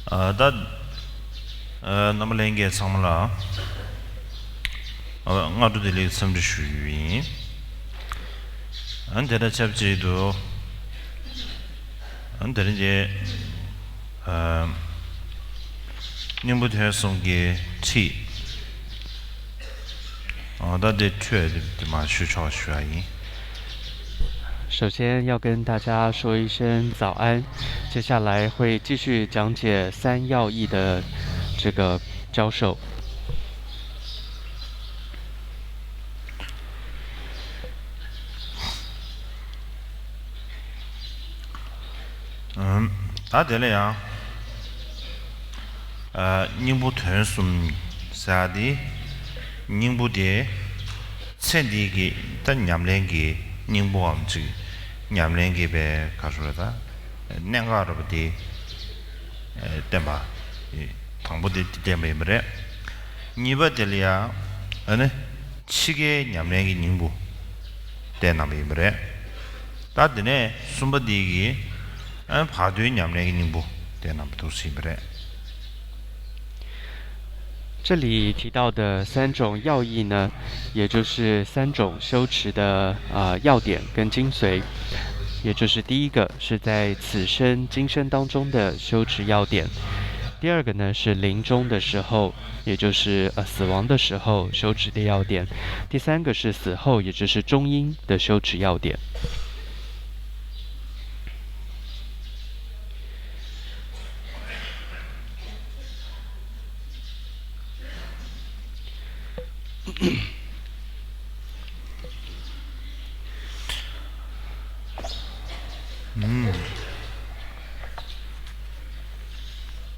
다 남랭게 samla ngadu dele samde shuyin 안데다 잡지도 안데는 이제 님부터 송게 치 다데 최的嘛需超需要인首先要跟大家说一声早安，接下来会继续讲解三要义的这个教授。다 되려야 님부터 숨 사디 님부데 센디기 단 냠랭기 님부함지 냠랭기베 가서다 내가르버디 때마 방부디 때문에 니버들이야 아니 치게 냠랭기 님부 때나미브레 다드네 숨버디기 파도의 냠랭기 님부 때나부터 시브레 这里提到的三种要义呢，也就是三种修持的要点跟精髓，也就是第一个是在此生今生当中的修持要点，第二个呢是临终的时候，也就是死亡的时候修持的要点，第三个是死后，也就是中阴的修持要点。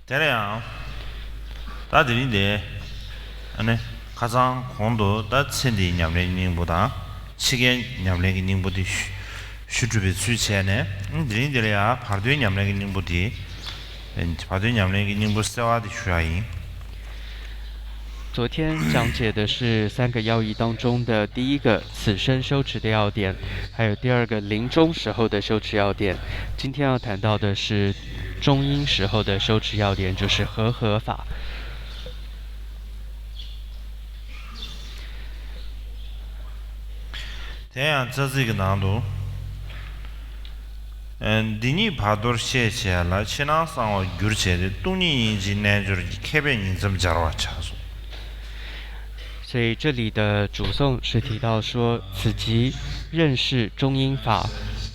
대래야 다들인데 아니 가장 공도 다친디 냠랭닝보다 치게 냠랭닝보다 슈주비 수치네 드린들이야 파르드 냠랭닝보다 파르드 냠랭닝보다 세와디 슈아인 昨天讲解的是三个要义当中的第一个此生修持的要点，还有第二个临终时候的修持要点。今天要谈到的是中阴时候的修持要点，就是和合法。这样这是一个难度。디니 바돌 셰셰라 친앙상어 규르체데 뚱니 인지 내주르 케벤 인점 자로 차소 所以这里的主颂是提到说，此即认识中阴法，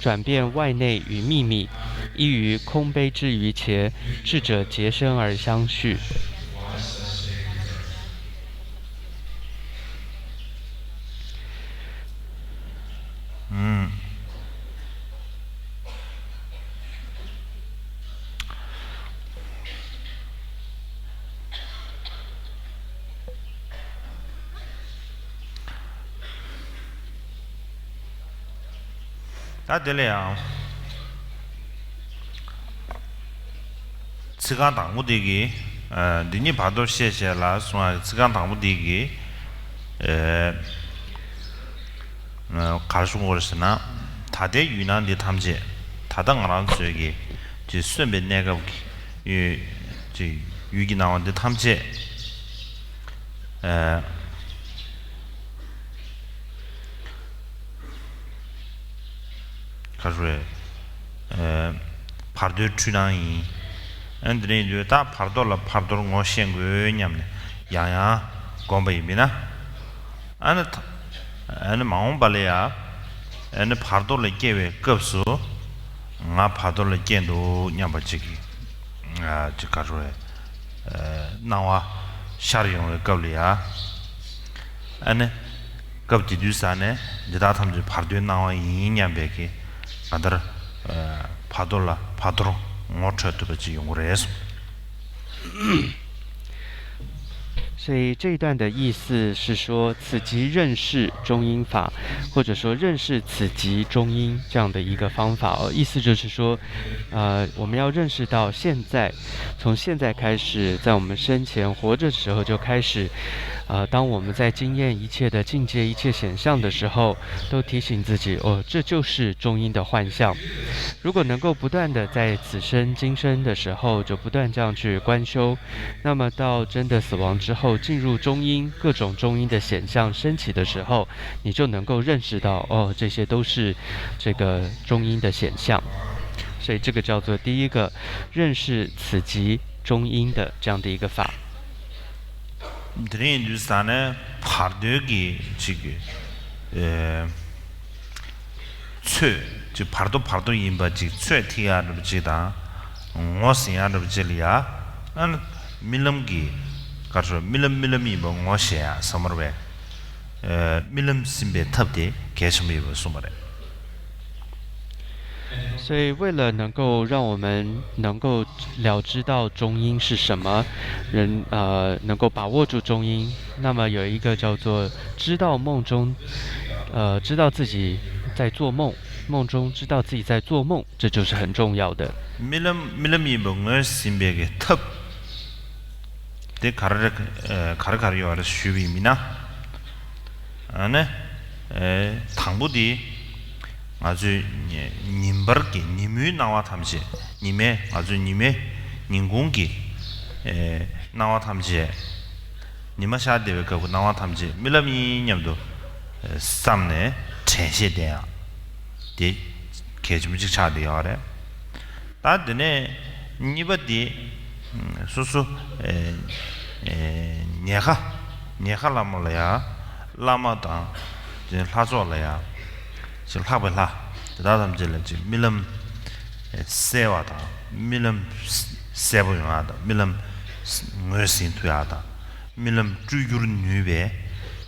转变外内与秘密，依于空悲之余且，智者结生而相续。다 될래야 지가 당무되기 니니 바돌 셰셰라 소아 지가 당무되기 가르쳐 거르스나 다대 유난디 탐제 다당하는 저기 지顺便 내가 이 유기 나왔는데 탐제 가르에 파르드 추나이 안드레 다 파르돌라 파르돌 ngo시엔고 냠네 야야 곰베이미나 아니 마옹발레야 아니 파르돌레 게베 급수 nga 파돌레 겐도 냠바치기 지카르에 나와 샤리용의 겁리야 아니 겁디두사네 지다 탐지 파르드 나와 이 냠베기 아들 파돌라 파도로 모처도지 용을 해서 所以这一段的意思是说，此即认识中阴法，或者说认识此即中阴这样的一个方法意思就是说，我们要认识到现在，从现在开始，在我们生前活着的时候就开始，当我们在经验一切的境界、一切显象的时候，都提醒自己，这就是中阴的幻象。如果能够不断的在此生今生的时候，就不断这样去观修，那么到真的死亡之后，进入中阴，各种中阴的显象升起的时候，你就能够认识到，这些都是这个中阴的显象。所以这个叫做第一个认识此即中阴的这样的一个法。드린 뉴스안에 파르드기 지금 최 파르도 임바지 최티아르 지다 ngosi야르 지리아 안 밀럼기 가서 밀럼이 뭐 ngosi야 서머베 밀럼 심베 탑데 계속이 소머레 所以，为了能够让我们能够了知到中阴是什么，能够把握住中阴，那么有一个叫做知道梦中，知道自己在做梦，梦中知道自己在做梦，这就是很重要的。밀럼이 뭔가 심베게 탑 데 가르가르요 아르 슈비미나 안에 당부디 아주 님버기 님이 나와 탐지 님의 아주 님의 님공기 나와 탐지 님마샤데베 그 나와 탐지 밀람이 냠도 삼네 전시대야 디 개줌직 차대야래 다드네 니버디 수수 녀하라몰야 라마다 제 라조라야 저 하벨라 다담질래 지 밀럼 세와다 밀럼 세보용하다 밀럼 뇌신 투야다 밀럼 주유른 뉴베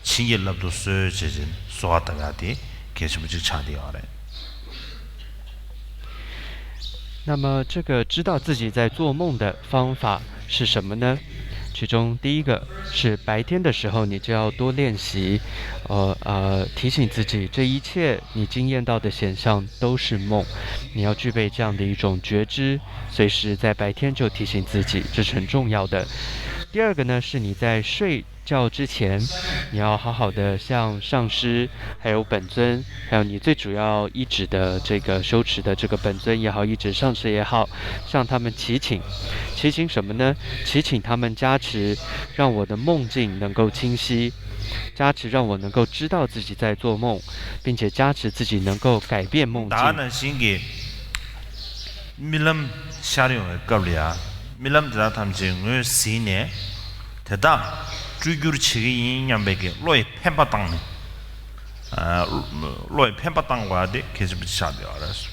친gel랍도 söje진 소하다가디 계시부직 차디야래 那么，这个知道自己在做梦的方法是什么呢？其中第一个是白天的时候，你就要多练习，提醒自己，这一切你经验到的显象都是梦，你要具备这样的一种觉知，随时在白天就提醒自己，这是很重要的。第二个呢，是你在睡觉之前，你要好好的向上师、还有本尊，还有你最主要依止的这个修持的这个本尊也好，依止上师也好，向他们祈请。祈请什么呢？祈请他们加持，让我的梦境能够清晰，加持让我能够知道自己在做梦，并且加持自己能够改变梦境。다는 신기 밀럼 샤룡의 qab리야 밀럼 드라탐징을 시네 대다 주규르치기 인양백에 로이 펜바땅네 로이 펜바땅과데 계속 샤dio 알았어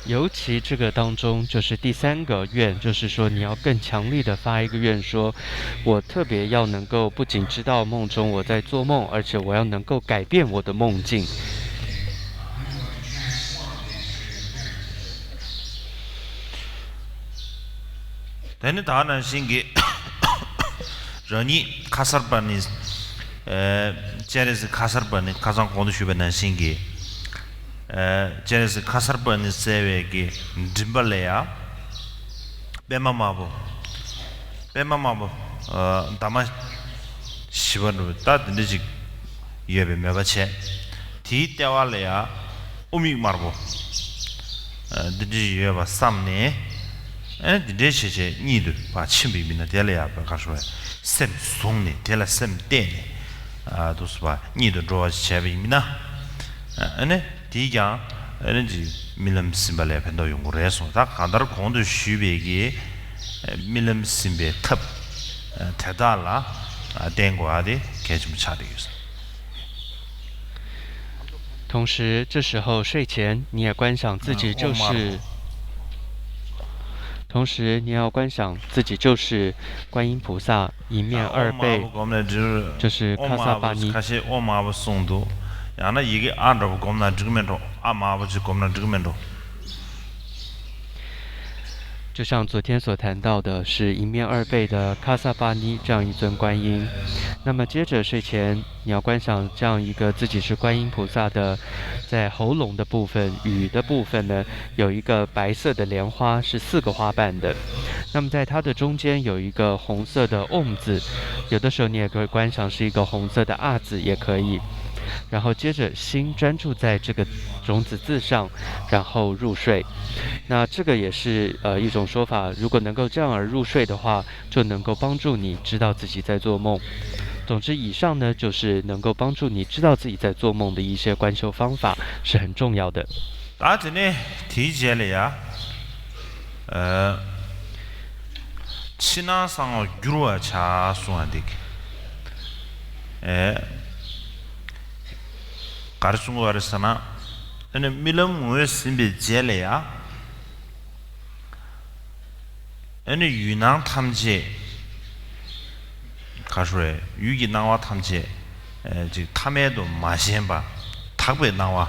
尤其这个当中，就是第三个愿，就是说你要更强力的发一个愿，说我特别要能够不仅知道梦中我在做梦，而且我要能够改变我的梦境。但大呢신기 러니 카사르바니 제레스 카사르바니 가장 고도슈베는 신기 제레스 카사르바니 세베기 dimbalaya 베마마보 다마 시번으로 따든지 예배 매바체 디때와래야 오미 말고 드지 예바 삼네 디데시제 니도 바 침비미나 데려야 가서 셈 송네 데라 셈 때네 도스바 니도 좋아지 제비미나 아네 디가 에너지 밀럼 심발에 펜도 연구를 해서 다 간다를 공도 쉬베기 밀럼 심베 탑 대달라 된거아디 개좀 차리겠어 同时，这时候睡前你也观想自己就是。同时，你要观想自己就是观音菩萨一面二背，就是卡萨巴尼。 야나 이게 안라고 겁나 죽으면도 아마아버지 겁나 죽으면도 就像昨天所谈到的，是一面二背的卡萨巴尼这样一尊观音。那么接着睡前，你要观想这样一个自己是观音菩萨的在喉咙的部分，羽的部分呢，有一个白色的莲花，是4个花瓣的。那么在它的中间有一个红色的嗡字，有的时候你也可以观赏是一个红色的啊字，也可以。然后接着心专注在这个种子字上，然后入睡。那这个也是一种说法，如果能够这样而入睡的话，就能够帮助你知道自己在做梦。总之，以上呢就是能够帮助你知道自己在做梦的一些观修方法，是很重要的。大家呢提起来呀，친한 상어 유로와 차 수한dik, 가르sungo 가르사나, ene milam ngwe simbe jelaya, ene yunang 탐제, 가수에 유기 나와 탐제, 지 탐에도 마시엔바, 탁배 나와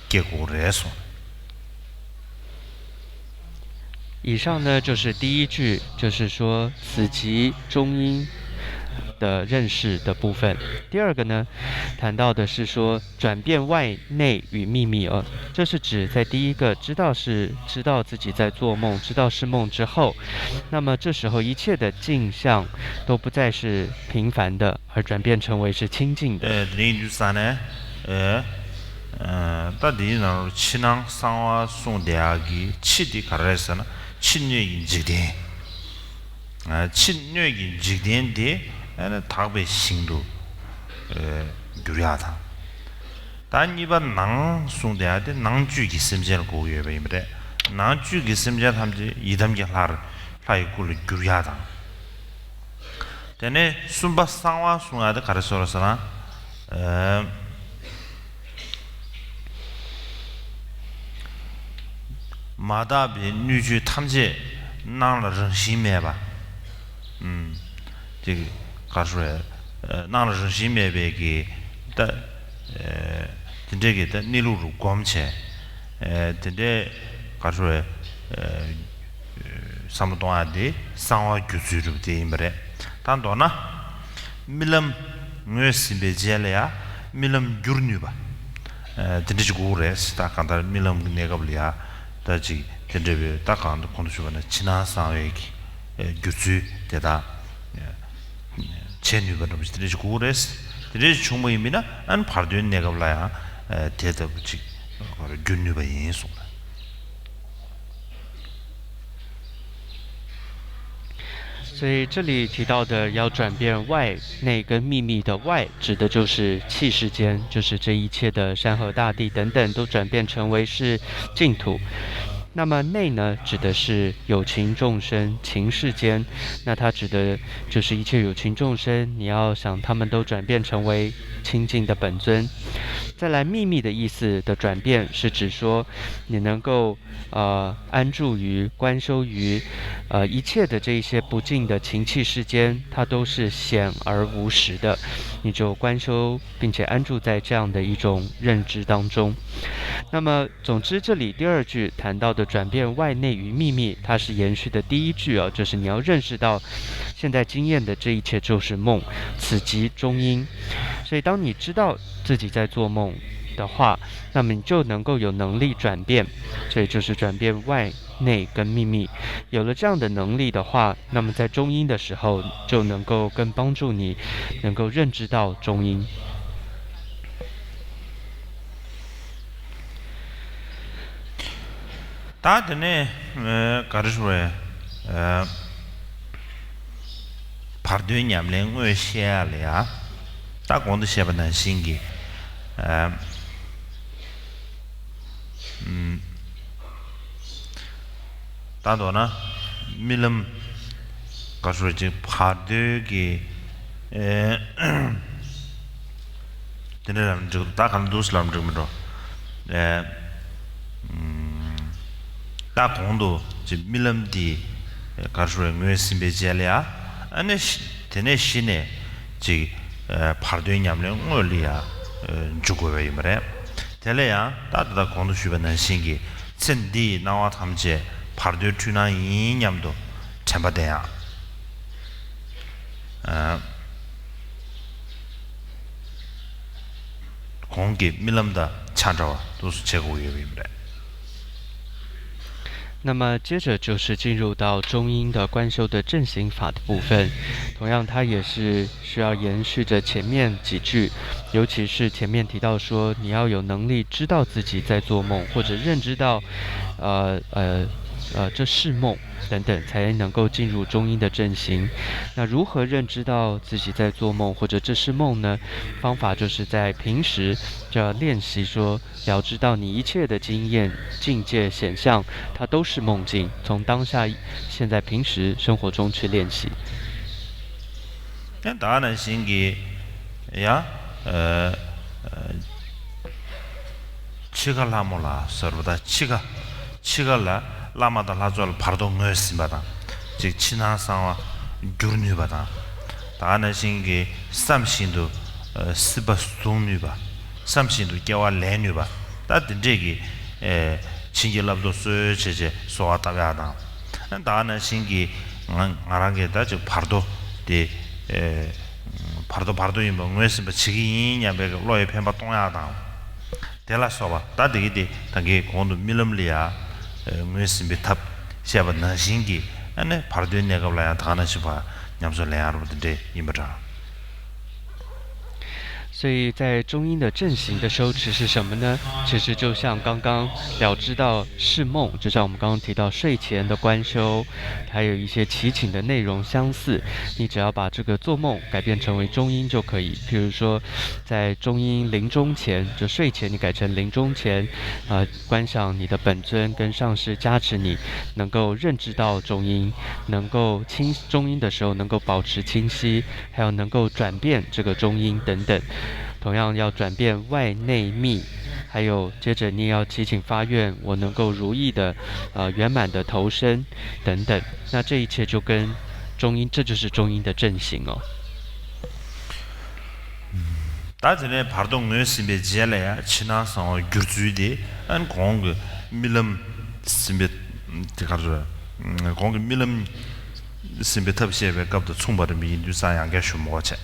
개고래서. 以上呢就是第一句，就是说此即中音的认识的部分。第二个呢，谈到的是说转变外内与秘密这是指在第一个知道自己在做梦，知道是梦之后，那么这时候一切的镜像都不再是平凡的，而转变成为是清净的。다디는 친앙 상화 송대하기 치디 가르에서는 친녀인 직된 친녀인 직된데 에는 답의 신도 규리하다 단 이번 낭 송대하데 낭주기 심제를 고유해버리면 낭주기 심제 함지 이담기 하이굴 규리하다 되네 숨바 상화 송하데 가르쳐서나 마다비 누주 탐제 나는 심해봐. 저기 가수에 나는 심해배기 다 진짜게 다 니루루 검체 근데 가수에 사무동아디 상화 규수를 되임래 단도나 밀럼 뇌심베젤야 밀럼 귤뉴바 진짜 고레스 다 간다 밀럼 내가블이야 다지 된저비 딱한도 콘도슈바나 지난 상회기 규수 되다 체뉴바도 비슷해지 고레스 되지 충분히미나 안 파르된 내가 불라야 대다 붙이 균뉴바 인소 所以这里提到的要转变外内跟秘密的外，指的就是气世间，就是这一切的山河大地等等都转变成为是净土。那么内呢，指的是有情众生、情世间，那它指的就是一切有情众生，你要想他们都转变成为清净的本尊。再来秘密的意思的转变，是指说你能够安住于观修于一切的这一些不净的情气世间，它都是显而无实的，你就观修并且安住在这样的一种认知当中。那么总之这里第二句谈到的转变外内与秘密，它是延续的第一句就是你要认识到现在经验的这一切就是梦，此即中阴。所以当你知道自己在做梦的话，那么你就能够有能力转变，所以就是转变外内跟秘密。有了这样的能力的话，那么在中阴的时候就能够更帮助你能够认知到中阴。다드네 가르슈에 파르드냠랭 외시알이야 딱 온도 쉐바난 신기 다도나 밀음 가르슈에 파르드기 드네람 저 딱한 두슬람 좀도 다 공도 지 밀럼디 가르슈에 뇌심베 젤이야 아니 테네 시네 지 파르드냠랭 올리야 죽어요 이말에 텔레야 다다 공도 슈바난 신기 cen디 나와 탐제 파르드 튜나 이냠도 참바대야 공기 밀럼다 찾아와 도수 제고예입니다. 那么接着就是进入到中阴的观修的正行法的部分，同样它也是需要延续着前面几句，尤其是前面提到说你要有能力知道自己在做梦，或者认知到，这是梦等等，才能够进入中阴的正行。那如何认知到自己在做梦或者这是梦呢？方法就是在平时就要练习说，了知到你一切的经验、境界、显象，它都是梦境。从当下、现在、平时生活中去练习。那当然是给呀，치가 라모라 서로다 치가 라마다 라졸 바로 응어스바다 즉 친하상와 규르니바다 다나 신기 삼신도 스바 송니바 삼신도 겨와 레니바 다든지기 친gel랍도 소제제 소아타가다 다나 신기 알아게다 즉 바로 데 바로 임바 응어스바 치기냐 베가 로에 펜바 동야다 대라서바 다되게 당게 공도 밀럼리아 무슨 비탑 시아바나 신기 안에 바로 내가 올라야 다나시 봐 냠소 레아로데 임바라 所以在中阴的正行的修持是什么呢？其实就像刚刚了知到是梦，就像我们刚刚提到睡前的观修，还有一些祈请的内容相似。你只要把这个做梦改变成为中阴就可以。譬如说，在中阴临终前，就睡前你改成临终前，观想你的本尊跟上师加持你，能够认知到中阴，能够中阴的时候能够保持清晰，还有能够转变这个中阴等等。同样要转变外内密，还有接着你也要祈请发愿，我能够如意的圆满的投身等等。那这一切就跟中阴，这就是中阴的正行哦。다들의 바동 뇌심에 지엘래야 친나서 규주디 안 공그 밀음 심베 가르 공그 밀음 심베 탑시에 갑도 총바르 미인주사 양게 슈모체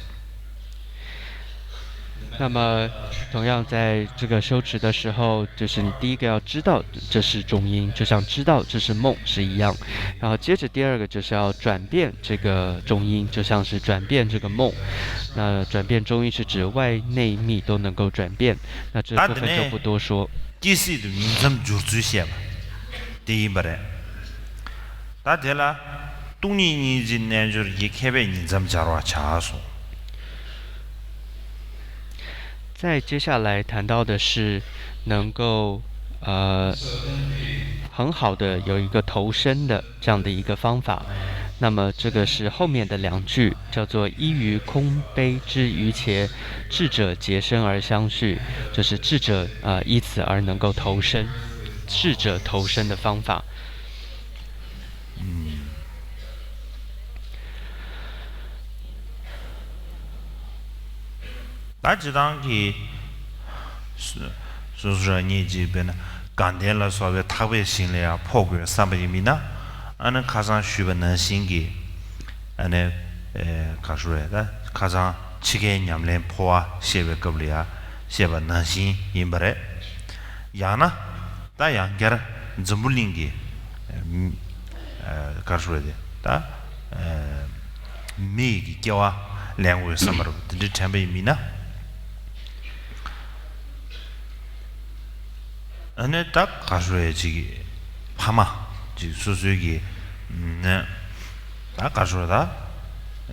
那么，同样在这个修持的时候，就是你第一个要知道这是中阴，就像知道这是梦是一样。然后接着第二个就是要转变这个中阴，就像是转变这个梦。那转变中阴是指外内密都能够转变。那这部分就不多说。기시도 민점 주주시야. 디바레. 다텔라 뚱니니 진내줄 이케베 인점 자로 차소. 再接下来谈到的是能够很好的有一个投身的这样的一个方法。那么这个是后面的两句，叫做依于空悲之余且，智者结身而相续，就是智者依此而能够投身，智者投身的方法。다지당기 수수라니 집에나 간델라 소베 타베 신레야 포고 삼베미나 아는 가상 슈베나 신기 안에 가슈레다 가상 치게 냠렘 포와 셰베 겁리야 셰바 나신 임바레 야나 다 양게라 좀불링기 가슈레데 다 미기 겨와 랭웨 섬으로 디템베미나 안에 딱 가수해지기 파마 지 수수기 딱 가수하다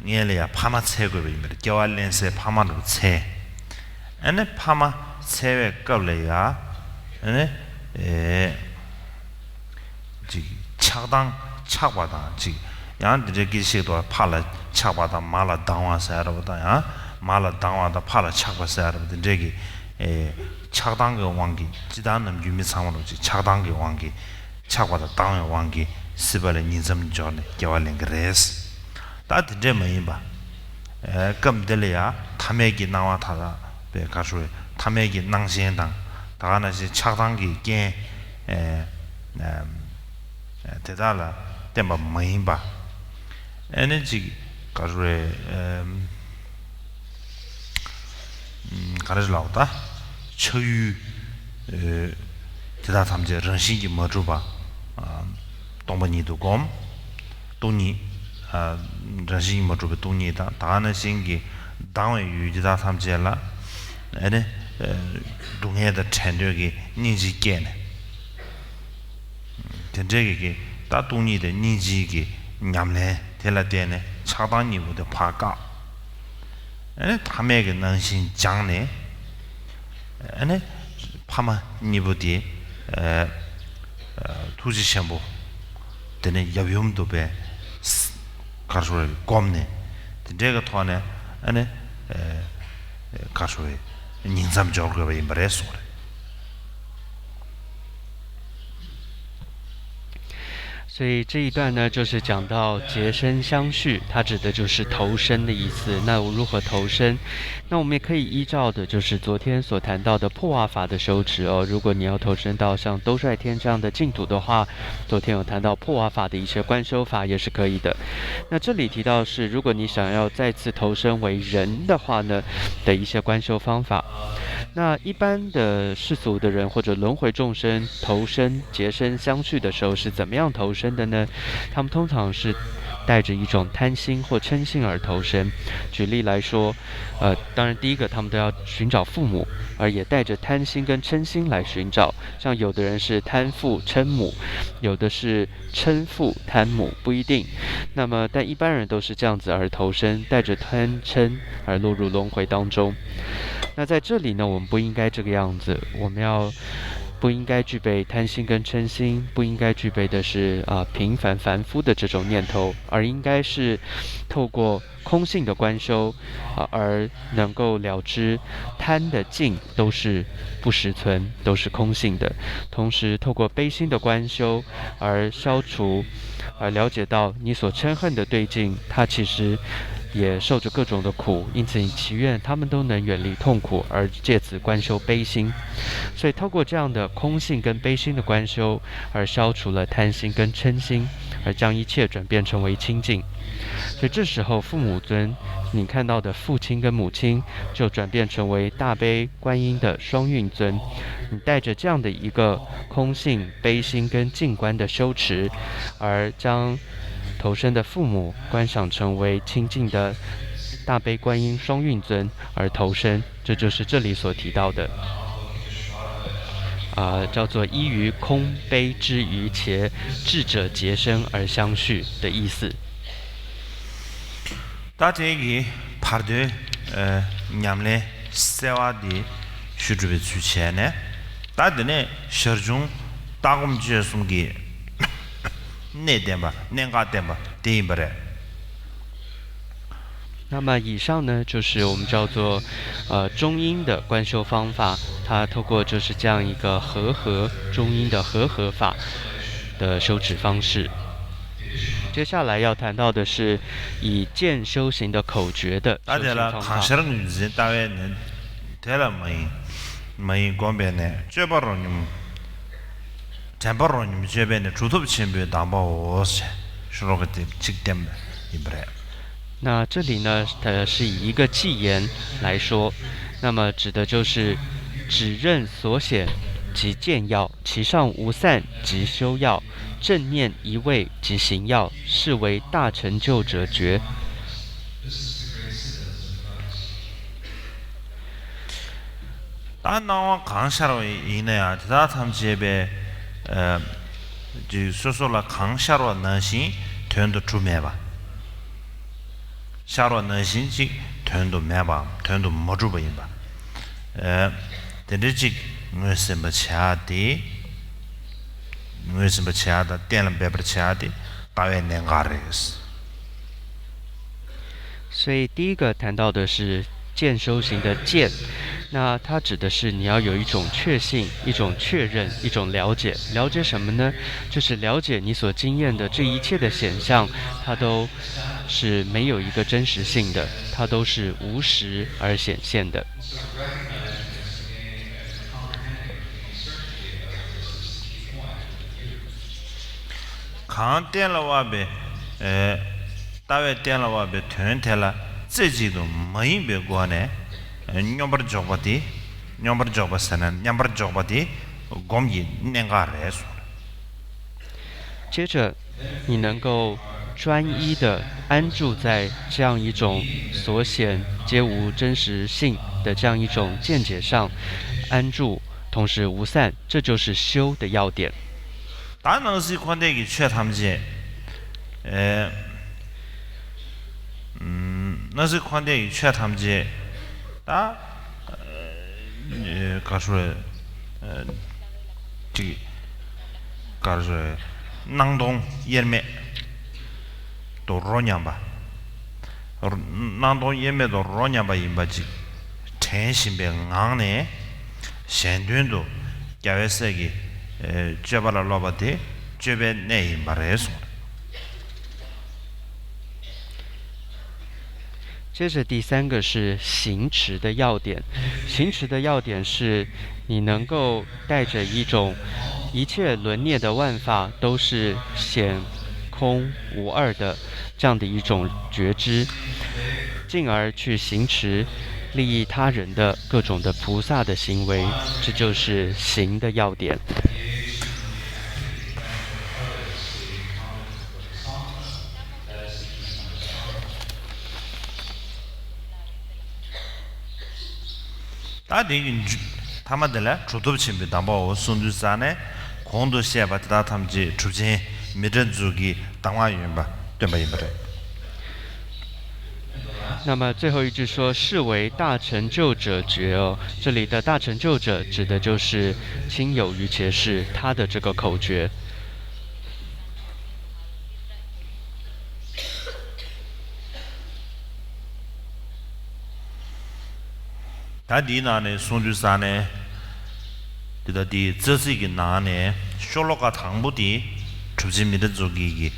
니엘이야 파마 채고입니다. 겨알렌세 파마로 채 안에 파마 채에 걸려야 안에 지 차당 차바다 지 양들의 기시도 팔아 차바다 말아 당와서라보다 야 말아 당와다 팔아 차바서라보다 저기 차당의 왕기 지단은 유미 상관없이 차당의 왕기 차과다 당의 왕기 스발의 인점 전에 겨알린 그레스 다 듣제 뭐이봐 금들이야 탐액이 나와타다 배 가수에 탐액이 낭시엔당 다가나시 차당기 게 대달라 때마 뭐이봐 에너지 가수에 가르라오다 처유 대다 삼제 정신이 뭐죠 봐 동번이도 곰 동니 정신이 뭐죠 봐 동니다 다는 신기 당외 유지다 삼제라 에네 동해의 천적이 니지게네 전제게 다 동니의 니지게 냠래 텔라데네 차단이보다 파가 에네 담에게 능신 장네 에네 파마 니보디 투지 샴보 되는 야비움도 배 가수를 곰네 제가 토네 에네 가수에 인삼 저거가 임바레스所以这一段呢，就是讲到结身相续，它指的就是投身的意思。那如何投身？那我们也可以依照的就是昨天所谈到的破瓦法的修持哦。如果你要投身到像兜率天这样的净土的话，昨天有谈到破瓦法的一些观修法也是可以的。那这里提到是，如果你想要再次投身为人的话呢，的一些观修方法。那一般的世俗的人或者轮回众生投身结身相续的时候是怎么样投身的呢？他们通常是带着一种贪心或嗔心而投身。举例来说，当然第一个他们都要寻找父母，而也带着贪心跟嗔心来寻找。像有的人是贪父嗔母，有的是嗔父贪母，不一定。那么但一般人都是这样子而投身，带着贪嗔而落入轮回当中。那在这里呢，我们不应该这个样子，我们不应该具备贪心跟嗔心，不应该具备的是平凡凡夫的这种念头，而应该是透过空性的观修而能够了知贪的尽都是不实存，都是空性的。同时透过悲心的观修而消除，而了解到你所嗔恨的对境，它其实也受着各种的苦，因此你祈愿他们都能远离痛苦，而借此观修悲心。所以透过这样的空性跟悲心的观修，而消除了贪心跟嗔心，而将一切转变成为清净。所以这时候父母尊，你看到的父亲跟母亲就转变成为大悲观音的双运尊。你带着这样的一个空性悲心跟静观的修持，而将投身的父母观想成为清净的大悲观音双运尊而投身，这就是这里所提到的叫做依于空悲之余且智者结身而相续的意思。다제기 파르데 냠레 세와디 슈르베 추체네 다드네 셔중 다금지에 숨기 내데바 내가데바 데이버레。那么以上呢，就是我们叫做中阴的观修方法，它透过就是这样一个和中阴的和法的修持方式。接下来要谈到的是以渐修行的口诀的修行方法。那这里呢，是以一个偈言来说，那么指的就是指认所显即见要，其上无散即修要，正念一味即行要，是为大成就者觉。나와 강샤로 이내야 다 탐지에 지 소소라 강샤로 나신 된도 주매봐 샤로 나신지 된도 매봐 된도 뭐 주봐인바 데르직 무슨 차디 무슨 차다 때는 배버 차디 바에 nengares。所以第一个谈到的是渐修行的渐，那它指的是你要有一种确信、一种确认、一种了解。了解什么呢？就是了解你所经验的这一切的显象，它都是没有一个真实性的，它都是无实而显现的。강 땐라와베 다웨 땐라와베 튼텔라 제지도 많이 배고하네 녀버 저거디 냠버 저버스는 냠버 저버디 곰이 냉가래서 接着，你能够专一的安住在这样一种所显皆无真实性的这样一种见解上安住，同时无散，这就是修的要点。 다능시 관대기 최탐지 너시 관대기 최탐지 다 가수에 지 가수에 낭동 예매 또 로냐바 낭동 예매도 로냐바 임바지 텐신배 낭네 셴된도 야외세기 제발라 로바데 제베 네이 말해서 接着第三个是行持的要点，行持的要点是你能够带着一种一切轮涅的万法都是显空无二的这样的一种觉知，进而去行持利益他人的各种的菩萨的行为，这就是行的要点。 다들 타마들라 주도침비 담보 순두산에 공도 시에바다 탐지 주진 미전주기 당화윤바对吧？那么最后一句说是为大成就者觉哦，这里的大成就者指的就是亲友于切士他的这个口诀。 다디나네 손주산에 디다디 저지기 나네 쇼로가 당부디 주진미드 조기기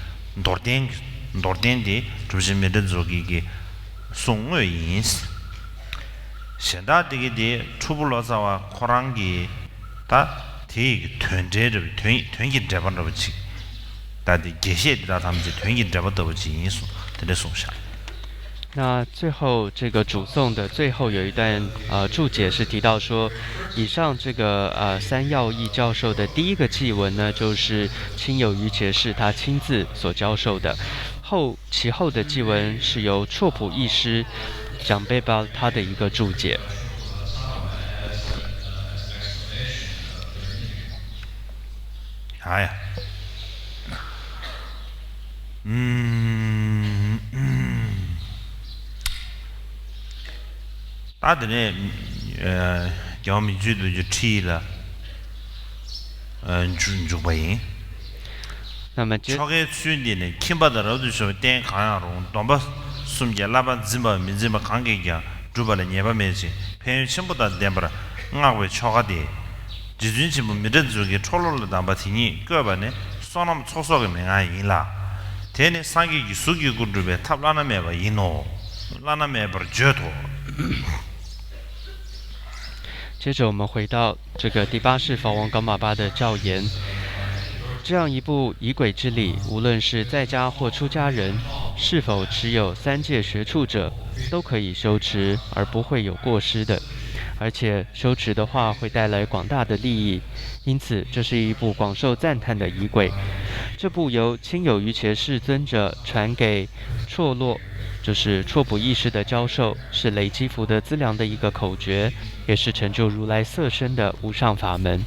노르덴디 주진미드 조기기 송외인스 현다디기 추불로사와 코랑기 다 디기 튼제르 튼기 잡아놓지 다디 계시다 담지 튼기 잡아놓지 인수 근데 송샤 那最后这个主颂的最后有一段注解是提到说，以上这个三要义教授的第一个祭文呢，就是亲友于切士他亲自所教授的，其后的祭文是由绰普义师讲贝巴他的一个注解。哎呀，다들 경미주도 주 치라 준주바인 那么 초계 추인디네 킴바다로도 저 땡강야로 domba 숨게 라반 짐바 민짐바 관계야 주발에 예바메지 팬 전부다 댐브라 응아왜 초가디 지준치 뭐 미르주게 촐로를 담바티니 끄바네 소남 초소게 맹아이라 대네 상기 수기 그룹에 탑라나메바 이노 라나메버 저도 接着我们回到这个第八世法王噶玛巴的教言，这样一部仪轨之礼，无论是在家或出家人，是否持有三界学处者，都可以修持，而不会有过失的。而且修持的话，会带来广大的利益，因此这是一部广受赞叹的仪轨。这部由亲友于切士尊者传给绰洛。 就是绰普义师的教授，是累积福德资粮的一个口诀，也是成就如来色身的无上法门。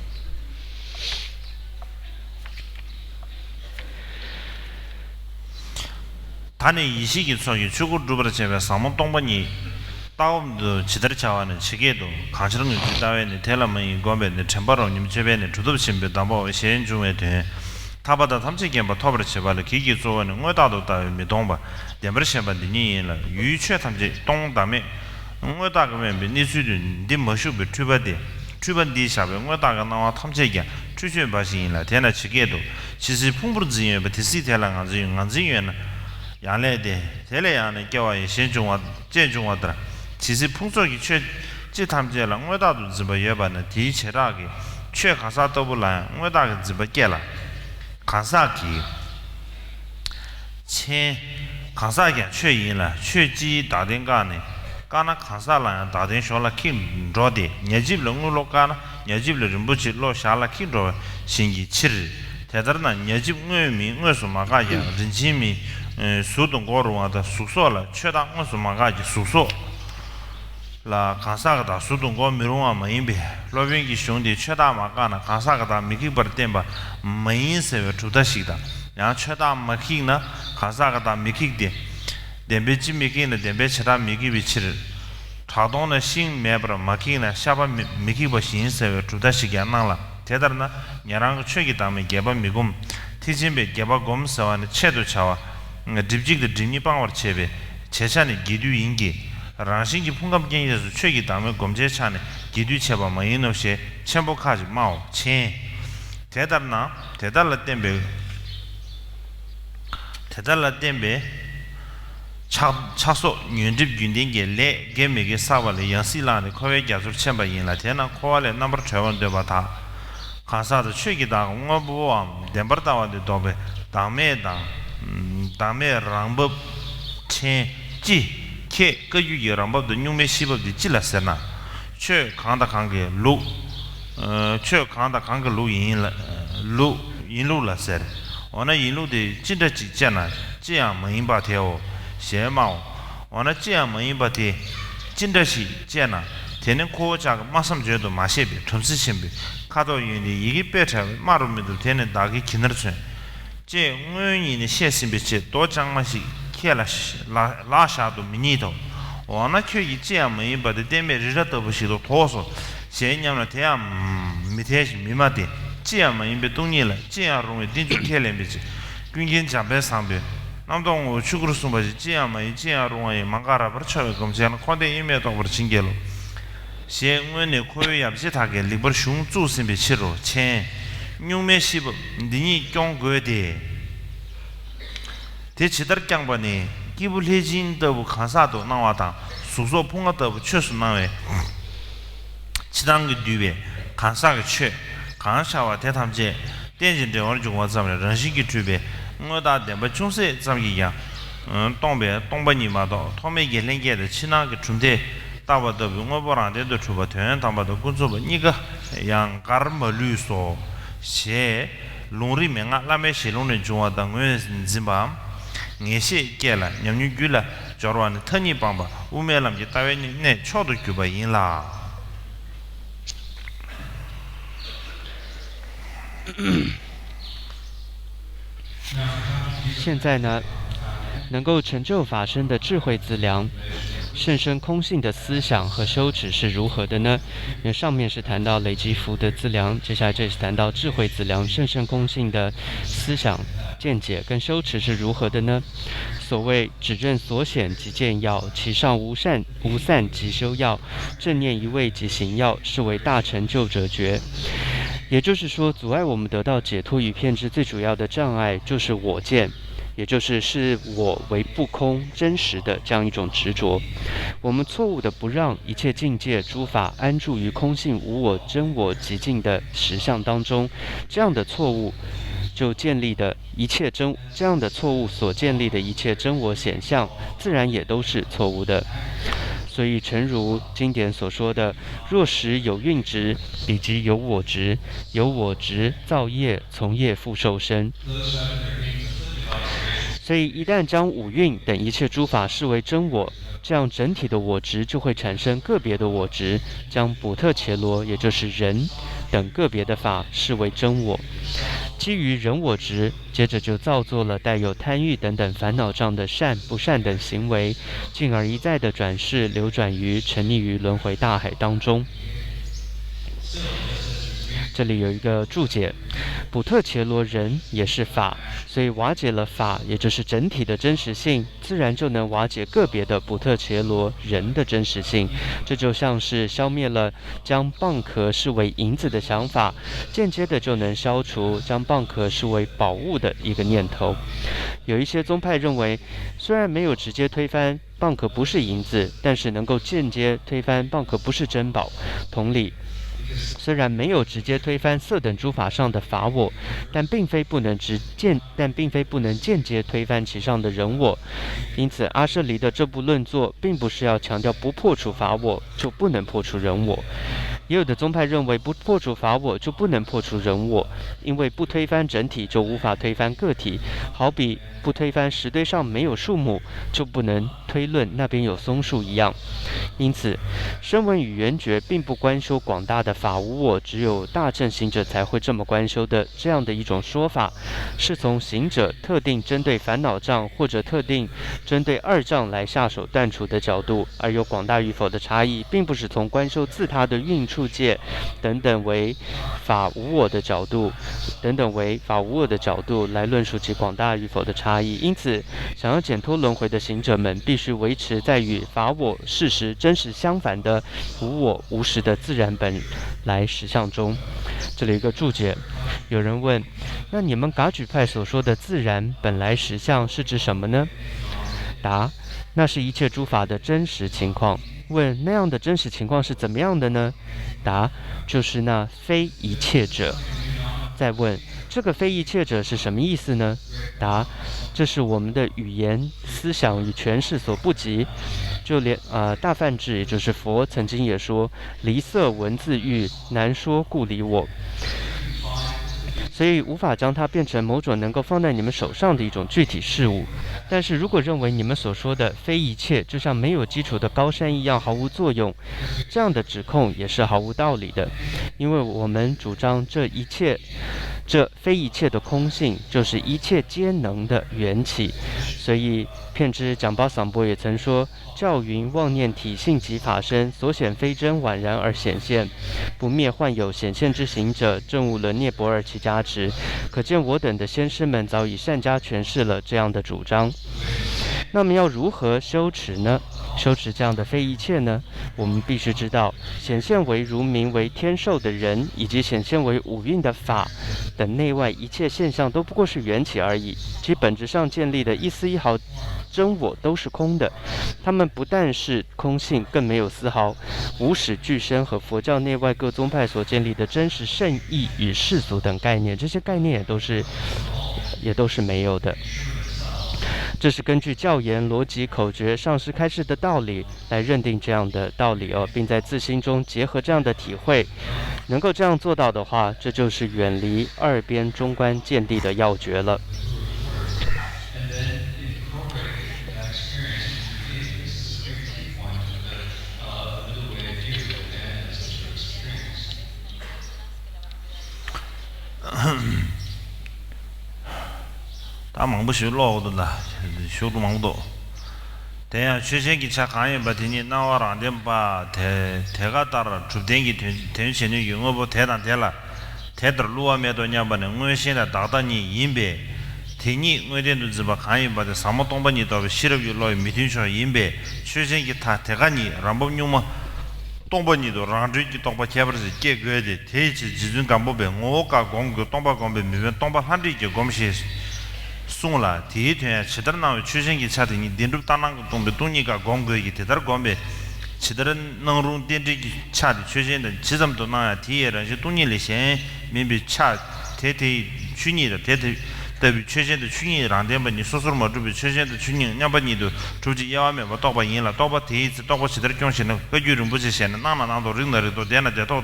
단의 이식이 속에 죽을 루브를 제외 사문 동반이 다음도 지들 차와는 시계도 강실은 유지다외는 대라만이 고배는 첨바로님 제배는 주도심배 담보 시행 중에 돼 타바다 탐지견바 토브를 제발을 기기 조원은 의다도 다음에 동바 덴버시반디니라 유추 탐지 동담에 의다가면 니수든 니머슈브 추바데 추반디 샤베 의다가 나와 탐지견 추슈 바시인라 대나 지게도 지시 풍부르지에 베티시텔랑 안지연 양래데 텔레야는 겨와의 신중화 제중화더라 지시 풍속이 최 탐지랑 의다도 지바 예바는 디체라게 최 가사 더블라 의다가 지바 깨라 간사기 체 간사기 최인라 최지 다된가네 가나 칸사라 다된 쇼라 킨 조데 녀집 롱로 가나 녀집 름부치 로 샤라 킨조 신기 7일 대다르나 녀집 응외미 응외수 마가야 rinjimi 수동 고로와다 숙소라 최다 응외수 마가지 숙소 라 칸사가다 수동 고 미롱아 마인베 로빈기兄弟 최다 마가나 칸사가다 미키버템바 마인세베 주다시다 야 최다 마키나 칸사가다 미키데 덴베지 미키나 덴베치다 미키비치를 차동의 신 매버 마키나 샤바 미키버 신세베 주다시게 나라 대다르나 냐랑 최기 다음에 개바 미금 티진베 개바 검사와는 체도 차와 딥직의 진입방을 체베 제산의 기류 인기 랑신기 풍감경에서 최기 다음에 검제차네 기류 체바 마이노시 첨복하지 마오 친 대달나 대달라 땜베 차소 윤집 윤딩게 레 게메게 사발의 양실라의 코웨 자술 첨바인라 대나 코알의 넘버 최원 되바다 가사의 최기다 응어부와 덴버다와의 도베 다메 랑법 체지 케 거유 여람법도 뉴메 시법도 찔렀으나 최 강다 관계 최 강다 관계 루 인루라서 오늘 인루의 진짜 지잖아 这样门把条鞋帽完了这样门把的真的是这样天天国家马上觉得马些比城市性比看到人的一个别场马路面都天天打给听得出这我人的现实比这多讲嘛是看了拉下都没念头完了却一这样门把的店面日都不是都脱手现在呢这样每天是没嘛的这样门被动念了这样容易定住看了没是军警加班上班 남동 축구로 숨바지 지야마이 지야롱아이 망가라 버쳐에 검지하는 콘데 이메도 버친게로 시행원의 코요야 비슷하게 리버 슝 주심비 치로 첸 뉴메시브 니니 경거데 대치들 경번에 기불해진도 간사도 나와다 수소 풍어도 최수 나외 지단의 뒤에 간사가 최 간사와 대탐제电信这玩意儿咱们人性的区别 我打电话总是这么一样，东北你嘛到，他们一零年的去那个春天，打不到我不让的都出不团，他们都工作不，你个样干么绿说，些农里面啊，那边些农人种啊，当我怎么，那些改了，娘女举了，假如呢，特你帮吧，我们那边大约呢，超都举不赢啦。现在呢，能够成就法身的智慧资粮，甚深空性的思想和修持是如何的呢？因为上面是谈到累积福德资粮，接下来这是谈到智慧资粮，甚深空性的思想、见解跟修持是如何的呢？所谓指认所显即见要，其上无散即修要，正念一味即行要，是为大成就者觉。 也就是说，阻碍我们得到解脱与片知最主要的障碍就是我见，也就是视我为不空、真实的这样一种执着。我们错误的不让一切境界诸法安住于空性无我、真我极尽的实相当中，这样的错误就建立的一切真，这样的错误所建立的一切真我显象，自然也都是错误的。 所以，诚如经典所说的：“若实有蕴执，彼即有我执；有我执，造业，从业复受身。”所以，一旦将五蕴等一切诸法视为真我，这样整体的我执就会产生个别的我执，将补特伽罗，也就是人等个别的法视为真我。 基于人我执，接着就造作了带有贪欲等等烦恼障的善不善等行为，进而一再的转世流转于沉溺于轮回大海当中。这里有一个注解：补特伽罗人也是法，所以瓦解了法，也就是整体的真实性，自然就能瓦解个别的补特伽罗人的真实性。这就像是消灭了将蚌壳视为银子的想法，间接的就能消除将蚌壳视为宝物的一个念头。有一些宗派认为，虽然没有直接推翻蚌壳不是银子，但是能够间接推翻蚌壳不是珍宝。同理，虽然没有直接推翻色等诸法上的法我，但并非不能间接推翻其上的人我。因此，阿舍离的这部论作，并不是要强调不破除法我就不能破除人我。也有的宗派认为，不破除法我就不能破除人我，因为不推翻整体就无法推翻个体，好比不推翻石堆上没有树木，就不能推论那边有松树一样。因此，声闻与缘觉并不观修广大的法无我，只有大乘行者才会这么观修的这样的一种说法，是从行者特定针对烦恼障或者特定针对二障来下手断除的角度，而有广大与否的差异，并不是从观修自他的运处界等等为法无我的角度来论述其广大与否的差异。因此，想要解脱轮回的行者们，必须维持在与法我事实真实相反的无我无实的自然本来实相中。这里有一个注解，有人问：那你们噶举派所说的自然本来实相是指什么呢？答：那是一切诸法的真实情况。问：那样的真实情况是怎么样的呢？答：就是那非一切者。再问：这个非一切者是什么意思呢？答：这是我们的语言、思想与诠释所不及。就连大梵志，也就是佛曾经也说：离色文字欲，难说故离我。所以无法将它变成某种能够放在你们手上的一种具体事物。但是如果认为你们所说的非一切就像没有基础的高山一样毫无作用，这样的指控也是毫无道理的。因为我们主张这非一切的空性就是一切皆能的缘起。所以遍知讲巴桑波也曾说：教云妄念体性及法身，所显非真宛然而显现，不灭幻有显现之行者，正悟了涅泊而其加持。可见我等的先师们早已善加诠释了这样的主张。那么要如何修持呢？修持这样的非一切呢？我们必须知道，显现为如名为天授的人，以及显现为五蕴的法等内外一切现象，都不过是缘起而已，其本质上建立的一丝一毫真我都是空的。它们不但是空性，更没有丝毫无始俱生和佛教内外各宗派所建立的真实圣意与世俗等概念，这些概念也都是没有的。这是根据教言、逻辑、口诀、上师开示的道理来认定这样的道理并在自心中结合这样的体会。能够这样做到的话，这就是远离二边中观见地的要诀了。다 망부시 올라오던다 쇼도 망도 대야 최세기 차 강에 받으니 나와라 안된바 대가 따라 주den기 된신의 영어보 대단 대라 대들 루아메도 냐바네 응외신다 다다니 임베 대니 응외된도 지바 강에 받아 사모동반이 더 시럽유로의 미팅쇼 임베 최세기 타 대가니 람범용마 동반이도 랑주기 동바 개버스 깨거데 대지 지준 간보배 오가 공고 동바 공배 미면 동바 한리게 검시 송라 디에트에 치더나의 추생기 차더니 딘룹 따난 동배 동니가 공거기 대달 공배 치더는 능루 딘디기 차디 추생의 지점도 나야 디에라 저 동니리신 민비 차 대대 추니的대대 대비 추생의 추니랑 된번이 소소로 뭐주비 추생의 추니 냐번이도 주지 야와면 뭐 도바 인라 도바 대지 도바 치더 경신은 그 유름 부지신 나나나도 링너도 되나데도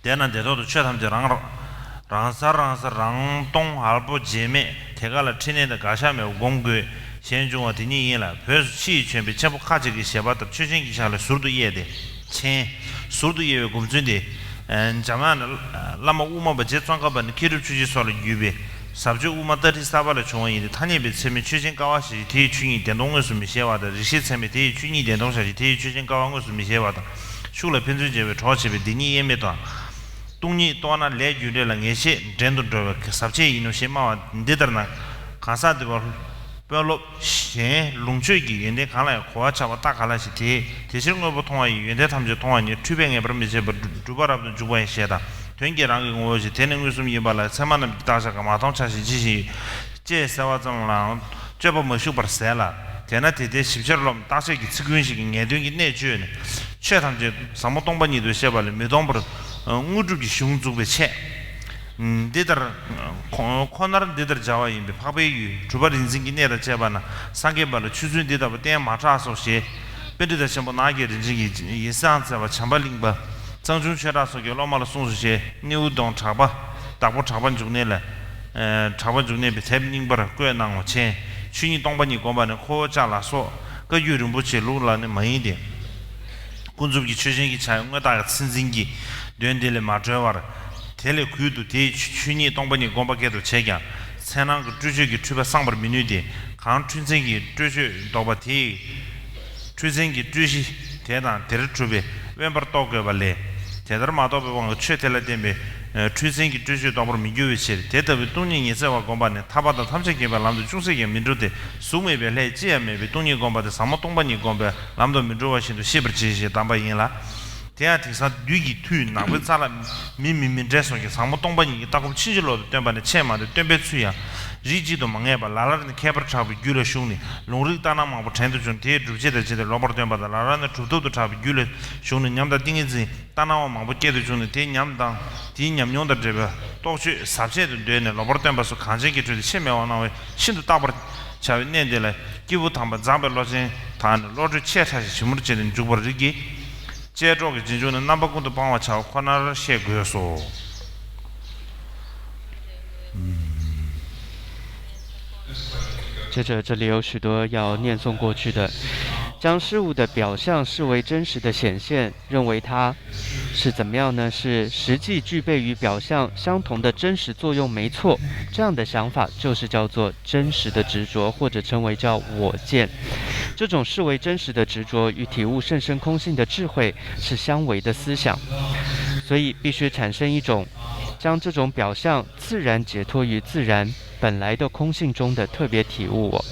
되나데도 최탐제랑 랑사랑 할부 제메 대가라 친에다 가샤메 공부 현중화 디니이라 벌써 시全비 전부 가지기 시바다 추진 기사를 수도 이해돼 체 수도 이해 공준데 자만 라마 우마 버제 짱가반 기르 주지 소를 유베 sabju umatari sabala chongyi tani be tsemi chujin kawashi ti chunyi den dong su mi xewa de rishi tsemi ti chunyi den dong shi ti chujin kawang su mi xewa de shula pinzu je be chochi be dini yeme to 동니 또나 레 유레랑 예시 젠도 sabche ino shema ndidarna kansa de 별로 신 롱추기 연대 갈아야 고아차와 딱 갈아시 대실거 보통아 연대 탐지 통화니 투뱅에 버미제 두바랍도 주고에 시다 된게랑 오지 되는 것좀 이발라 세만은 다사가 마통차시 지시 제사와정랑 제법 뭐 슈퍼셀라 대나 대대 십절로 다세기 측근식이 내등이 내주네 최상제 사모 동반이도 셔발레 메동버 우주기 슝주베 채 데더 코너르 데더 자와이 파베유 주바리 인생기 내다 제바나 상게발로 추준 데다 때 마차소시 베드다 셴보 나게 인생기 예상자와 참발링바 정중체라서 로마로 송수시 뉴동 차바 다보 차반 중내래 차반 중내 비탭닝버 꽤낭고 체 추니 동반이 고반의 호자라서 그 유름부치 루라는 많이데 군주기 최신기 차용과 다가 신진기 된델레 마저와라 텔레 구도 대 추니 동반이 공박에도 제가 세상 그 주주기 추바 상벌 민유디 강 춘생기 주주 도바티 추생기 주시 대단 데르추베 왼버 도게발레 제대로 마도베 왕 최텔레 데메 추생기 주주 도버 민유위시 대답이 동ning 예세와 공반에 타바다 탐색개발 남도 중세계 민주대 수메벨레 지에메베 동ning 공바데 사모 동반이 공바 남도 민주와신도 시버지시 담바인라 대야티사 뉴기 투 나고 사람 미미민제소게 사모 동반이 따고 치질로도 땜반에 체마데 땜베츠야 리지도 망해바 라라는 캐버차비 귤레 슌니 롱리 따나마 버텐도 좀 대주제데 제데 로버트 땜바다 라라는 주도도 차비 귤레 슌니 냠다 띵이지 따나와 마버게도 좀 대냠당 디냠용다 제베 또시 삽제도 되네 로버트 땜바서 간제기 주디 체메와나웨 신도 따버 차비 낸데레 기부 탐바 잠벨로진 단 로즈 체차시 주무르제는 주버르기 제조의 진주는 남북군도 방화 차고 관할을 시행해서接着这里有许多要念诵过去的，将事物的表象视为真实的显现，认为它是怎么样呢？是实际具备与表象相同的真实作用，没错。这样的想法就是叫做真实的执着，或者称为叫我见。这种视为真实的执着与体悟甚深空性的智慧是相违的思想，所以必须产生一种将这种表象自然解脱于自然本来的空性中的特别体悟我。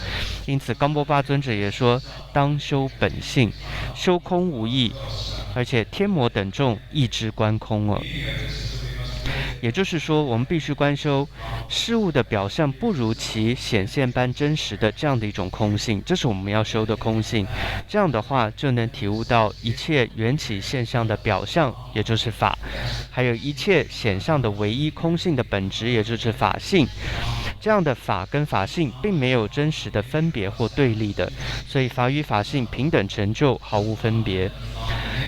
因此冈波巴尊者也说，当修本性，修空无益，而且天魔等众亦知观空了。也就是说，我们必须观修事物的表象不如其显现般真实的这样的一种空性，这是我们要修的空性。这样的话，就能体悟到一切缘起现象的表象，也就是法，还有一切显象的唯一空性的本质，也就是法性。这样的法跟法性并没有真实的分别或对立的，所以法与法性平等成就，毫无分别。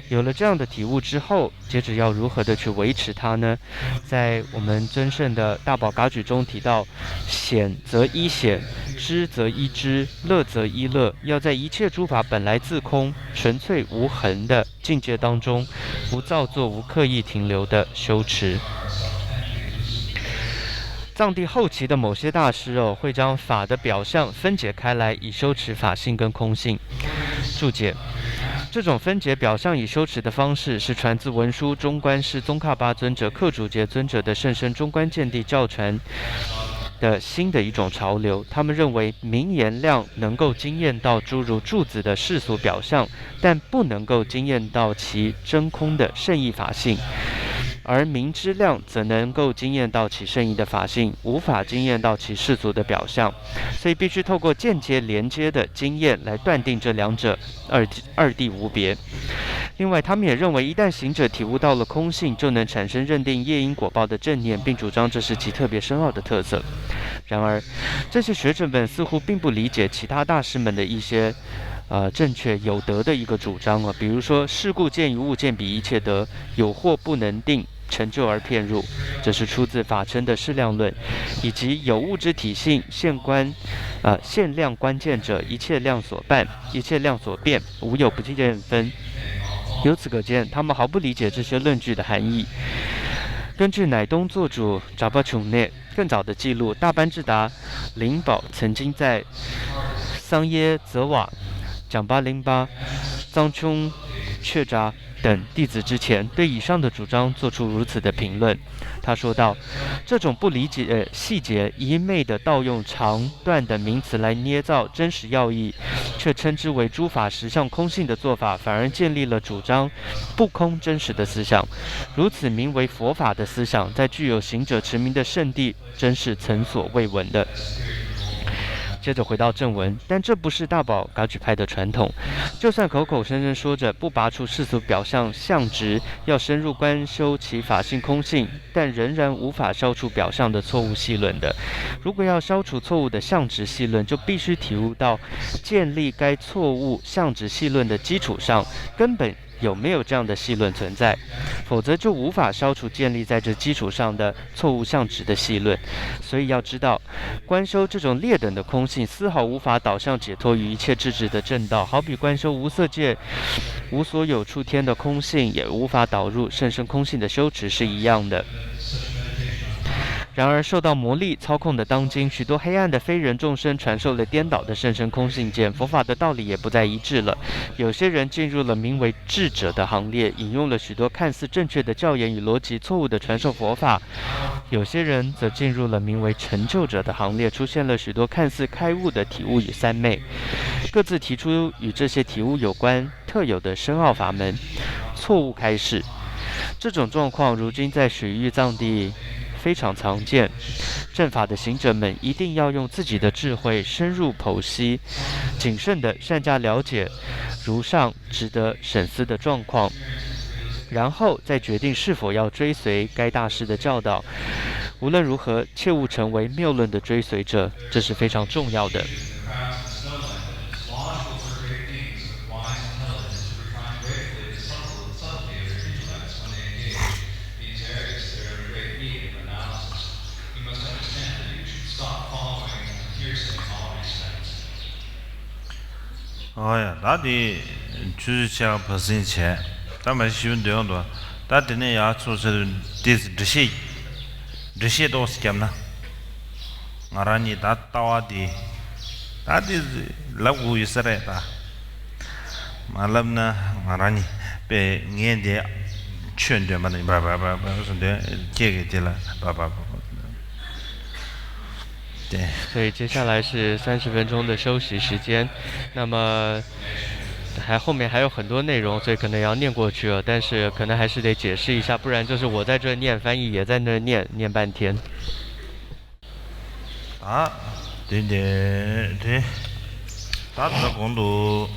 有了这样的体悟之后，接着要如何的去维持它呢？在我们真正的大宝嘎举中提到，显则依显，知则依知，乐则依乐，要在一切诸法本来自空、纯粹无痕的境界当中，不造作、无刻意停留的修持。藏地后期的某些大师会将法的表象分解开来，以修持法性跟空性。注解：这种分解表象以修持的方式，是传自文殊中观师宗喀巴尊者、克主杰尊者的甚深中观见地教传的新的一种潮流。他们认为明言量能够惊艳到诸如柱子的世俗表象，但不能够惊艳到其真空的圣意法性。而明知量则能够惊艳到其圣意的法性，无法惊艳到其世俗的表象，所以必须透过间接连接的经验来断定这两者二谛无别。另外，他们也认为，一旦行者体悟到了空性，就能产生认定业因果报的正念，并主张这是其特别深奥的特色。然而，这些学者们似乎并不理解其他大师们的一些正确有德的一个主张比如说，事故见于物见比一切得，有惑不能定，成就而骗入，这是出自法称的适量论，以及有物之体性限量关键者，一切量所伴，一切量所变，无有不见分。由此可见，他们毫不理解这些论据的含义。根据乃东做主扎巴琼内更早的记录，大班智达灵宝曾经在桑耶泽瓦、蒋巴林巴、藏琼确扎等弟子之前，对以上的主张做出如此的评论。他说道：这种不理解细节，一昧的盗用长段的名词来捏造真实要义，却称之为诸法实相空性的做法，反而建立了主张不空真实的思想。如此名为佛法的思想，在具有行者持名的圣地，真是曾所未闻的。接着回到正文，但这不是大宝噶举派的传统。就算口口声声说着不拔除世俗表象相执，要深入观修其法性空性，但仍然无法消除表象的错误细论的。如果要消除错误的相执细论，就必须体悟到建立该错误相执细论的基础上，根本有没有这样的细论存在，否则就无法消除建立在这基础上的错误相执的细论。所以要知道，观修这种劣等的空性，丝毫无法导向解脱于一切智智的正道，好比观修无色界无所有处天的空性，也无法导入甚深空性的修持是一样的。然而，受到魔力操控的当今，许多黑暗的非人众生传授了颠倒的甚深空性见，佛法的道理也不再一致了。有些人进入了名为智者的行列，引用了许多看似正确的教言与逻辑，错误的传授佛法；有些人则进入了名为成就者的行列，出现了许多看似开悟的体悟与三昧，各自提出与这些体悟有关特有的深奥法门，错误开示。这种状况如今在水域藏地非常常见，正法的行者们一定要用自己的智慧深入剖析，谨慎地善加了解如上值得审思的状况，然后再决定是否要追随该大师的教导。无论如何，切勿成为谬论的追随者，这是非常重要的。나디 주주차 버신체 다만 쉬운 되어도 다디네 야초서 디스 드시도 스캠나 나라니 다따와디 다디 라고 있어래다 말람나 나라니 베 녜데劝되만 바바바 무슨 데 계게 되라 바바바。所以接下来是30分钟的休息时间，那么后面还有很多内容，所以可能要念过去了，但是可能还是得解释一下，不然就是我在这念，翻译也在那念半天。对，大的公路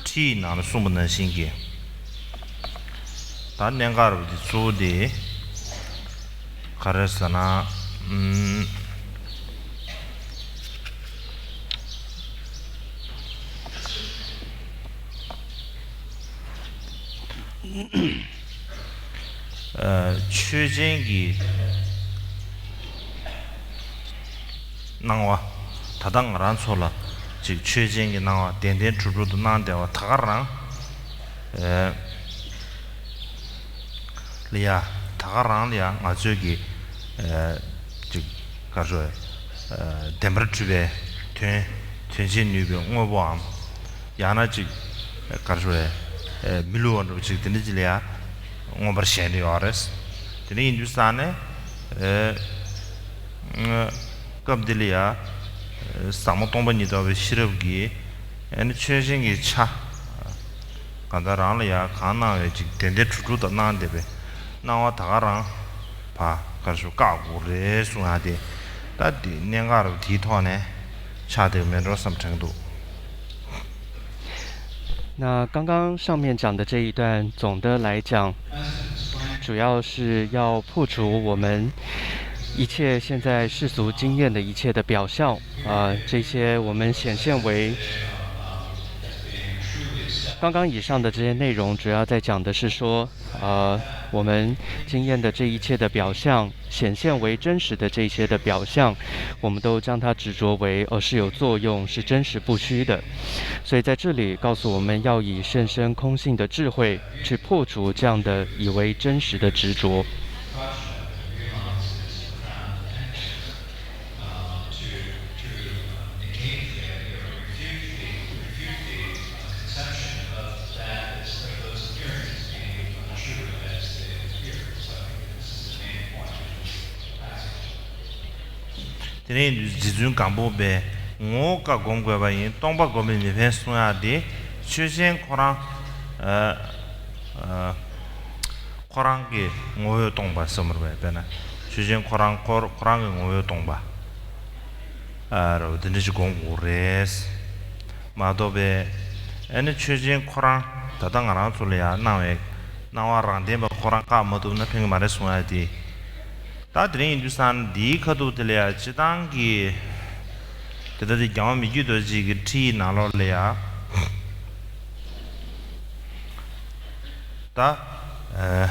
体那的数目能新给，大两个的做的，还是那최진기 나와 타당을 소라 즉 최진기 나와 덴덴 주주도 나한테와 타가랑 리아 타가랑 리아 아저기 즉 가서 덴버트베 텐신 뉴병 오보암 야나 즉 가서 मिलून उचित दिन जिलिया उम्र शेनी औरस दिन हिंदुस्तान है कब दिलिया सामतों बनी तो वे शिरव की यानी चेंजिंग इच्छा कंदरान लिया खाना है जिक तेरे छुट्टू तो ना दे बे ना वो थारां पा करशु कागुरे सुनादे तादि नियांगार तीथोने चादे में रोसम चंगदो。那刚刚上面讲的这一段，总的来讲，主要是要破除我们一切现在世俗经验的一切的表象这些我们显现为刚刚以上的这些内容，主要在讲的是说我们经验的这一切的表象显现为真实的这些的表象，我们都将它执着为是有作用，是真实不虚的。所以在这里告诉我们要以甚深空性的智慧去破除这样的以为真实的执着。तेरे जिजुन कांबो बे ngô cả gom qua vậy tông bắc gom mình phải suy ra đi chuyện gì khoáng cái ngô tông bắc sớm rồi vậy nè chuyện gì khoáng cái ngô tông bắc 로든지 공고레스 마도베 에네 최진 코랑 다당 안 하줄이야 나왜 나와랑 데바 코랑 까모도 나 핑 말해 소야디 다들이 인두산 디카도 들려야 지당기 그들이 경험이 유도지 티 나로래야 다에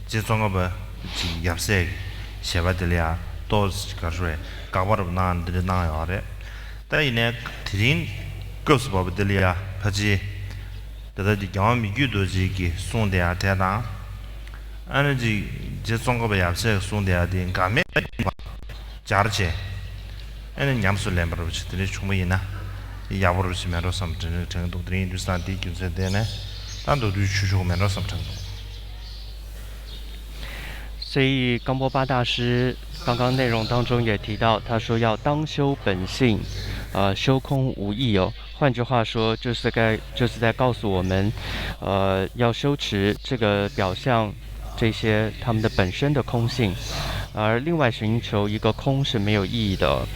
제송어버 지 yapse 샤바들이야 또 가르에 가버로 난들 나야래 다이네 드린 급스법들이야 바지 다들 경험이 유도지기 손대야 되나 아니지 제송어버 yapse 손대야 된 감에 자르체 에는 냠술렘버로 지들이 충분히나 이 야보를 시면로 섬트는 정도들이 인두산디 군세대네 단도도 추주면로 섬트는 所以冈波巴大师刚刚内容当中也提到，他说要当修本性，修空无益哦。换句话说，就是在告诉我们，要修持这个表象这些他们的本身的空性，而另外寻求一个空是没有意义的哦。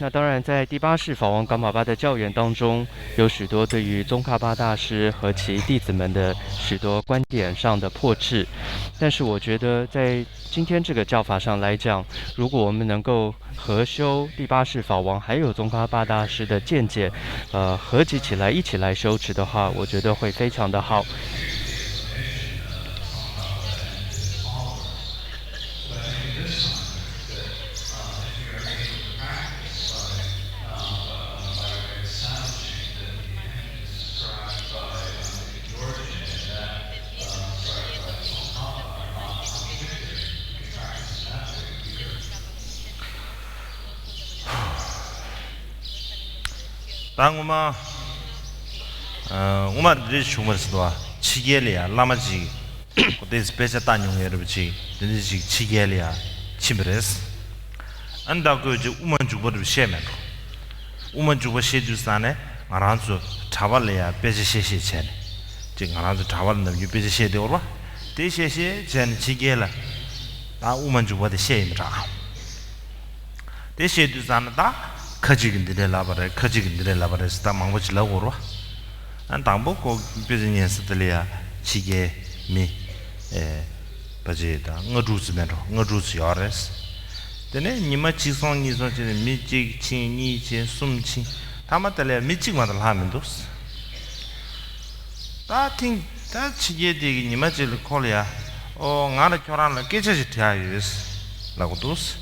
那当然，在第八世法王噶玛巴的教言当中，有许多对于宗喀巴大师和其弟子们的许多观点上的破斥，但是我觉得在今天这个教法上来讲，如果我们能够合修第八世法王还有宗喀巴大师的见解，合集起来一起来修持的话，我觉得会非常的好。당우마 우마들이 주문스도와 치게리아 라마지 그때 스페셜 단용에 여러분지 드니지 치게리아 치브레스 안다 그 우먼 주버를 셰면 우먼 주버 셰주산에 알아서 잡을래야 베지 셰셰체 지금 알아서 잡을는 유 베지 셰되어라 대셰셰 전 치게라 나 우먼 주버의 셰임자 대셰주산다 커지긴들에 라바레 커지긴들에 라바레 스타 망고치 라고로 안 당보고 비즈니스들이야 지게 미에 바제다 응어주스면로 응어주스 야레스 되네 니마 지송니서 지 미지 친이 지 숨치 다마들에 미지마들 하면도스 다팅 다 지게 되기 니마 질 콜이야 나를 교란을 깨져지 돼야스 라고도스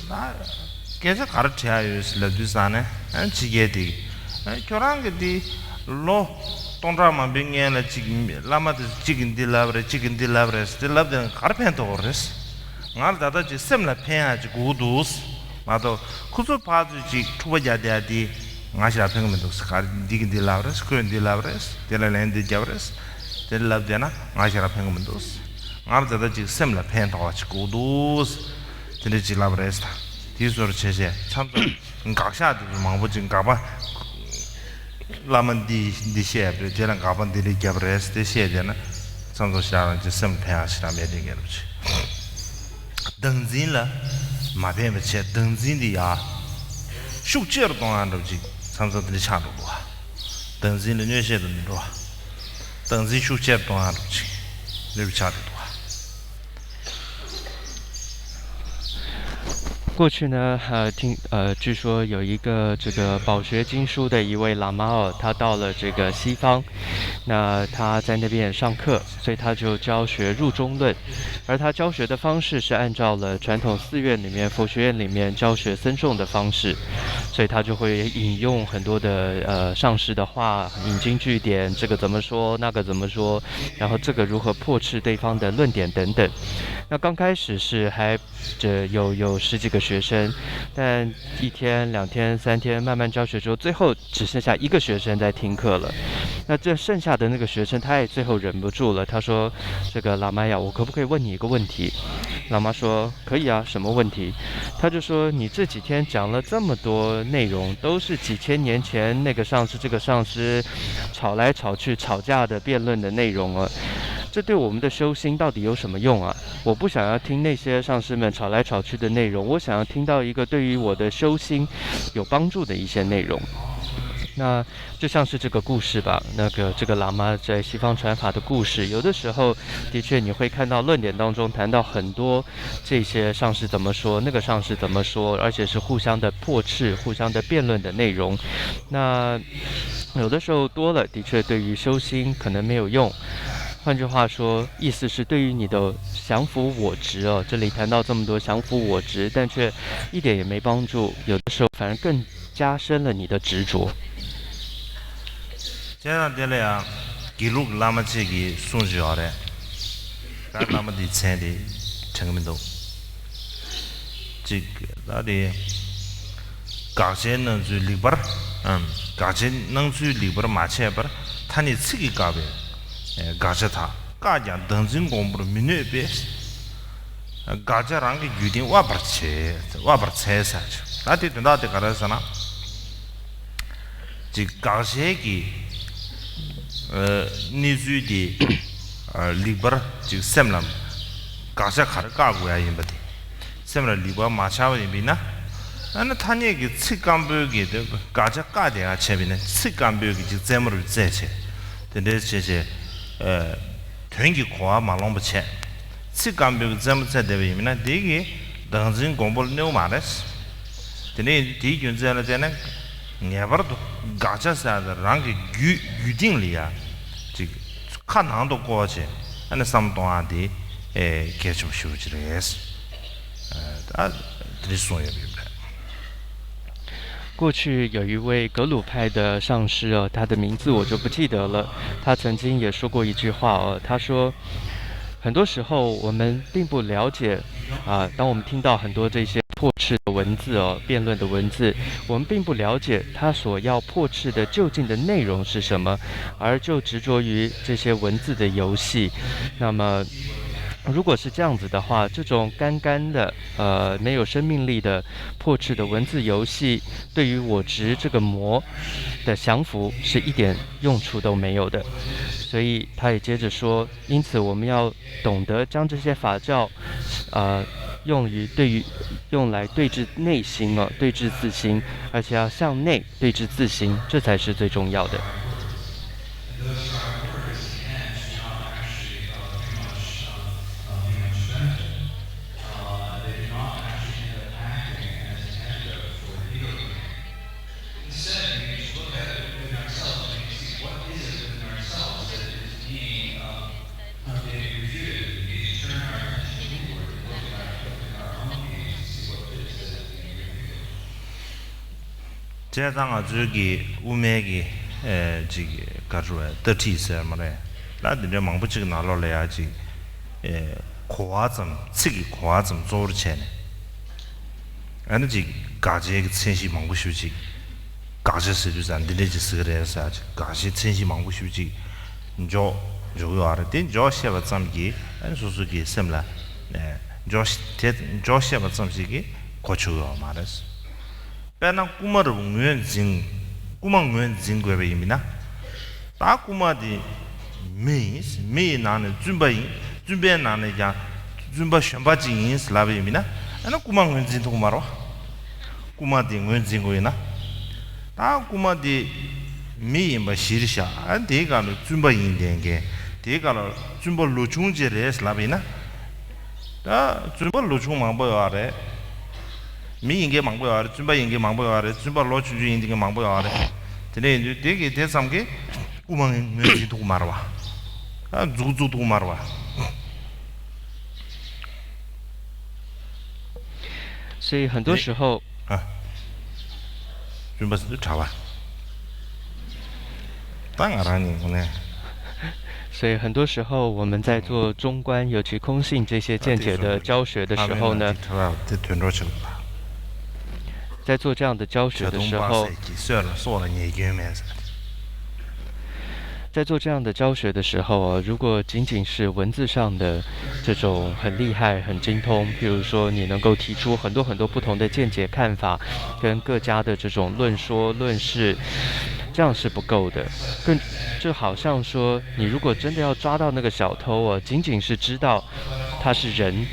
나 계속 가르쳐야 슬라두산에 안 지게디 교랑게디 로 동라만 빙에나 지금 라마드 지금 딜라브레 스틸라브는 가르펜도 오르스 나르다다 지 셈라 페야지 고도스 마도 쿠스 파즈지 투바자디아디 나시라 팽면도 스카르 디긴 딜라브레스 그런 딜라브레스 딜라랜드 자브레스 딜라브데나 나시라 팽면도 나르다다 지 셈라 페야도 고도스 딜지 라브레스타 디소르 체제 참도 각샤도 망보진 가봐 라만디 디셰브 제랑 가반디리 갸브레스 디셰잖아 참도샤는 지섬 패하시라 메딩게르지 등진라 마베메체 등진디야 슈체르 동안르지 참도들이 차도고 등진의 뇌셰도는 로 등진 슈체르 동안르지 레비차도 过去呢，据说有一个这个饱学经书的一位喇嘛哦，他到了这个西方，那他在那边上课，所以他就教学入中论，而他教学的方式是按照了传统寺院里面、佛学院里面教学僧众的方式，所以他就会引用很多的上师的话，引经据典，这个怎么说，那个怎么说，然后这个如何破斥对方的论点等等。那刚开始是还有十几个学生，但1天、2天、3天慢慢教学之后，最后只剩下1个学生在听课了。那这剩下的那个学生，他也最后忍不住了，他说：“这个喇嘛呀，我可不可以问你一个问题？”喇嘛说：“可以啊，什么问题？”他就说：“你这几天讲了这么多内容，都是几千年前那个上师、这个上师吵来吵去、吵架的辩论的内容啊。”这对我们的修心到底有什么用啊？我不想要听那些上师们吵来吵去的内容，我想要听到一个对于我的修心有帮助的一些内容。那就像是这个故事吧，这个喇嘛在西方传法的故事，有的时候的确你会看到论点当中谈到很多这些上师怎么说，那个上师怎么说，而且是互相的破斥、互相的辩论的内容。那有的时候多了，的确对于修心可能没有用。换句话说，意思是对于你的降伏我执哦，这里谈到这么多降服我执，但却一点也没帮助，有的时候反而更加深了你的执着。这样的呀，记录拉玛这个送去好的，咱拉玛的钱的成本多，这个那的，搞些能做里边搞些能做里边马车边，他你自己搞呗，搞些他，搞讲等真公布的民内呗，搞些人个决定我不切，我不切下去，那的等到的搞的啥呢？这搞些个。你注意的，里边就什么，搞些卡的搞过来，因不的，什么里边马车因边呐，那他那个吃干不给的，搞些搞的啊，前面呢吃干不给就怎么在吃，对的这些，团结夸马龙不吃，吃干不给怎么在的因边呢？这个当真公布牛马的是，对的，第一件在了在那。也不是都搞这啥的，让个预定里啊，这个看堂都过去，那什么东啊的，该什么修起来也是，这里说也明白。过去有一位格鲁派的上师哦，他的名字我就不记得了。他曾经也说过一句话哦，他说，很多时候我们并不了解当我们听到很多这些破斥的文字哦，辩论的文字，我们并不了解他所要破斥的究竟的内容是什么，而就执着于这些文字的游戏。那么如果是这样子的话，这种干干的没有生命力的破斥的文字游戏，对于我执这个魔的降服是一点用处都没有的。所以他也接着说，因此我们要懂得将这些法教用来对治内心哦，对治自心，而且要向内对治自心，这才是最重要的。这张啊，这个乌梅个这个搞出来得体些么嘞？那这忙不这个拿落来啊，这夸怎这个夸怎做的钱呢？俺这搞这个程序忙不休息，搞这事就是俺这里就是个啥子，搞些程序忙不休息，你就要的，但你要写不怎么个，俺说是个什么啦？你要写不怎么个，过去要嘛的是。别那古马的原经，古马原经过为什么呢？大古马的没拿的准备拿的讲，准备选拔经营是哪为什么呢？那古马原经多嘛咯？古马的原经过呢？大古马的没把写下，俺这个了准备应点个，这个了准备录中节的是哪为呢？准备录中嘛不要的。没应该忙不了的，准备应该忙不了的，准备老出去应该忙不了的。这里就这个这上个，我们没去多嘛哇，做多嘛哇。所以很多时候准备是查吧，当然呢。所以很多时候我们在做中观，尤其空性这些见解的教学的时候呢。在做这样的教学的时候，在做这样的教学的时候如果仅仅是文字上的这种很厉害、很精通，譬如说你能够提出很多很多不同的见解、看法，跟各家的这种论说、论事，这样是不够的。就好像说，你如果真的要抓到那个小偷哦，仅仅是知道他是人，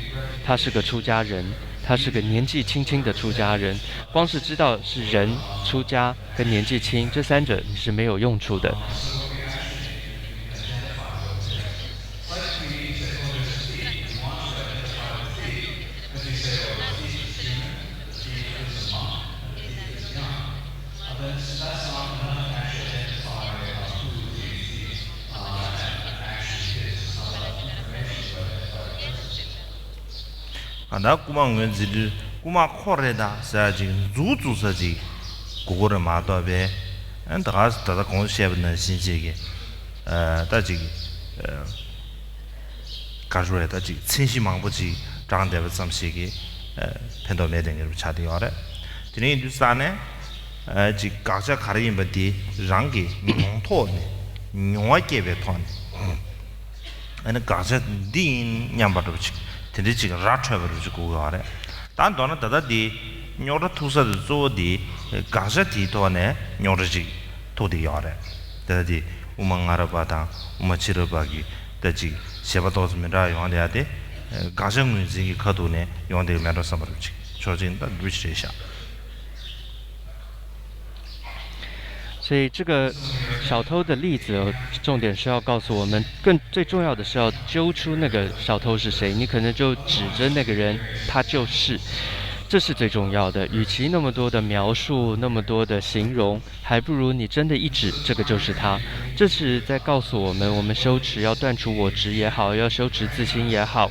他是个出家人，他是个年纪轻轻的出家人，光是知道是人、出家跟年纪轻这三者是没有用处的。안다 구망은 지르 구마 코레다 사지 주주사지 고고를 마도베 안다가스 다다 공시에는 신시게 다지 가주에 다지 친시망부지 장대버 잠시게 펜도메딩을 차디어래 드니 두산에 지 각자 가리임버디 랑기 몽토네 뇽와게베 톤 아니 각자 딘 냠바도치 근데 지금 라트버를 주고 가래 단 돈은 다다디 뇨르 투사도 조디 가자티 돈에 뇨르지 도디 야래 다디 우망아라바다 우마치르바기 다지 셰바도스미라 용한데야데 가정문지기 카도네 용한데 메로사버지 조진다 루시샤所以这个小偷的例子哦，重点是要告诉我们，最重要的是要揪出那个小偷是谁。你可能就指着那个人，他就是，这是最重要的。与其那么多的描述，那么多的形容，还不如你真的一指，这个就是他。这是在告诉我们，我们修持要断除我执也好，要修持自心也好，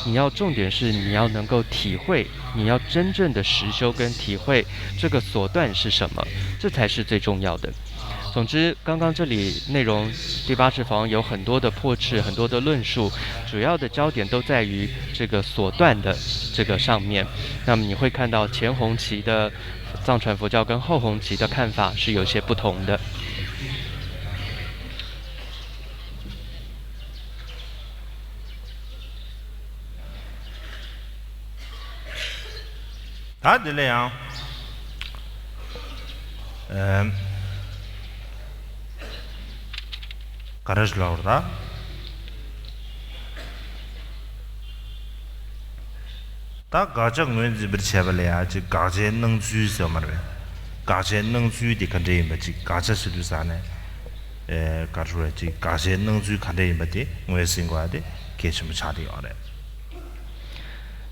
你要重点是你要能够体会，你要真正的实修跟体会这个所断是什么，这才是最重要的。总之，刚刚这里内容第八世法王有很多的破斥，很多的论述，主要的焦点都在于这个所断的这个上面。那么你会看到前弘期的藏传佛教跟后弘期的看法是有些不同的。다들래요. 가르치려고다. 다 가정 문제 비치해발래야. 지 가제 능주서 말해. 가제 능주디 간데 뭐지? 가제스도 사네. 가르치지 가제 능주 간데 뭐지? 뭐였은 거야데? 계속 차리 어래.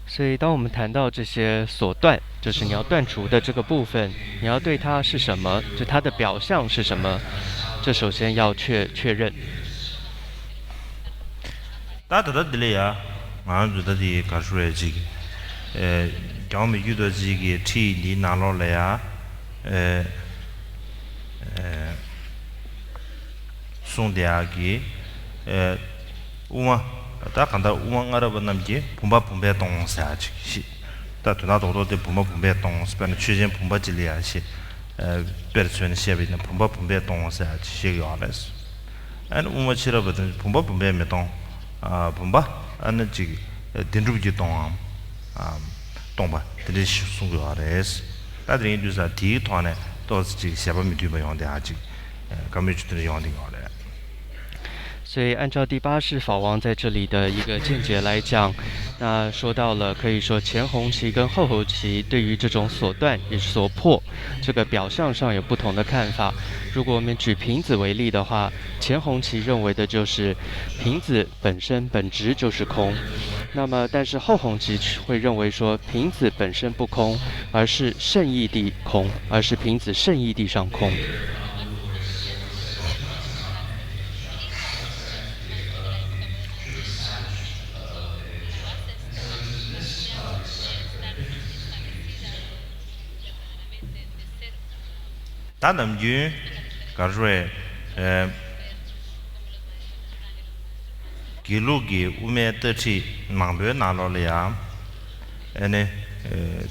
所以，当我们谈到这些所断，就是你要断除的这个部分，你要对它是什么，就它的表象是什么，这首先要确认。大家都知道呀，俺觉得的搞出来这个，讲我们遇到这个天地拿落来呀，送的啊个，我们。다 간다 우망아라번 남지 봄바 봄배 동사지 다 도나도도 봄바 봄배 동스변 취진 봄바질이야시 베르스변 시에비는 봄바 봄배 동사지 시기 알았어 안 우마치라거든 봄바 봄배 메동 봄바 안지 딘루지 동아 동바 드리시 송거 알았어 다들 인주사 디 토네 도스지 시아바미 뒤바 용데 아직 감미주들 용데 알았어 所以，按照第八世法王在这里的一个见解来讲，那说到了可以说前弘期跟后弘期对于这种所断也是所破，这个表象上有不同的看法。如果我们举瓶子为例的话，前弘期认为的就是瓶子本身本质就是空，那么但是后弘期会认为说瓶子本身不空，而是圣义地空，而是瓶子圣义地上空。 다 남주 가르에 길루기 우메뜨치 망베 나로리아 에네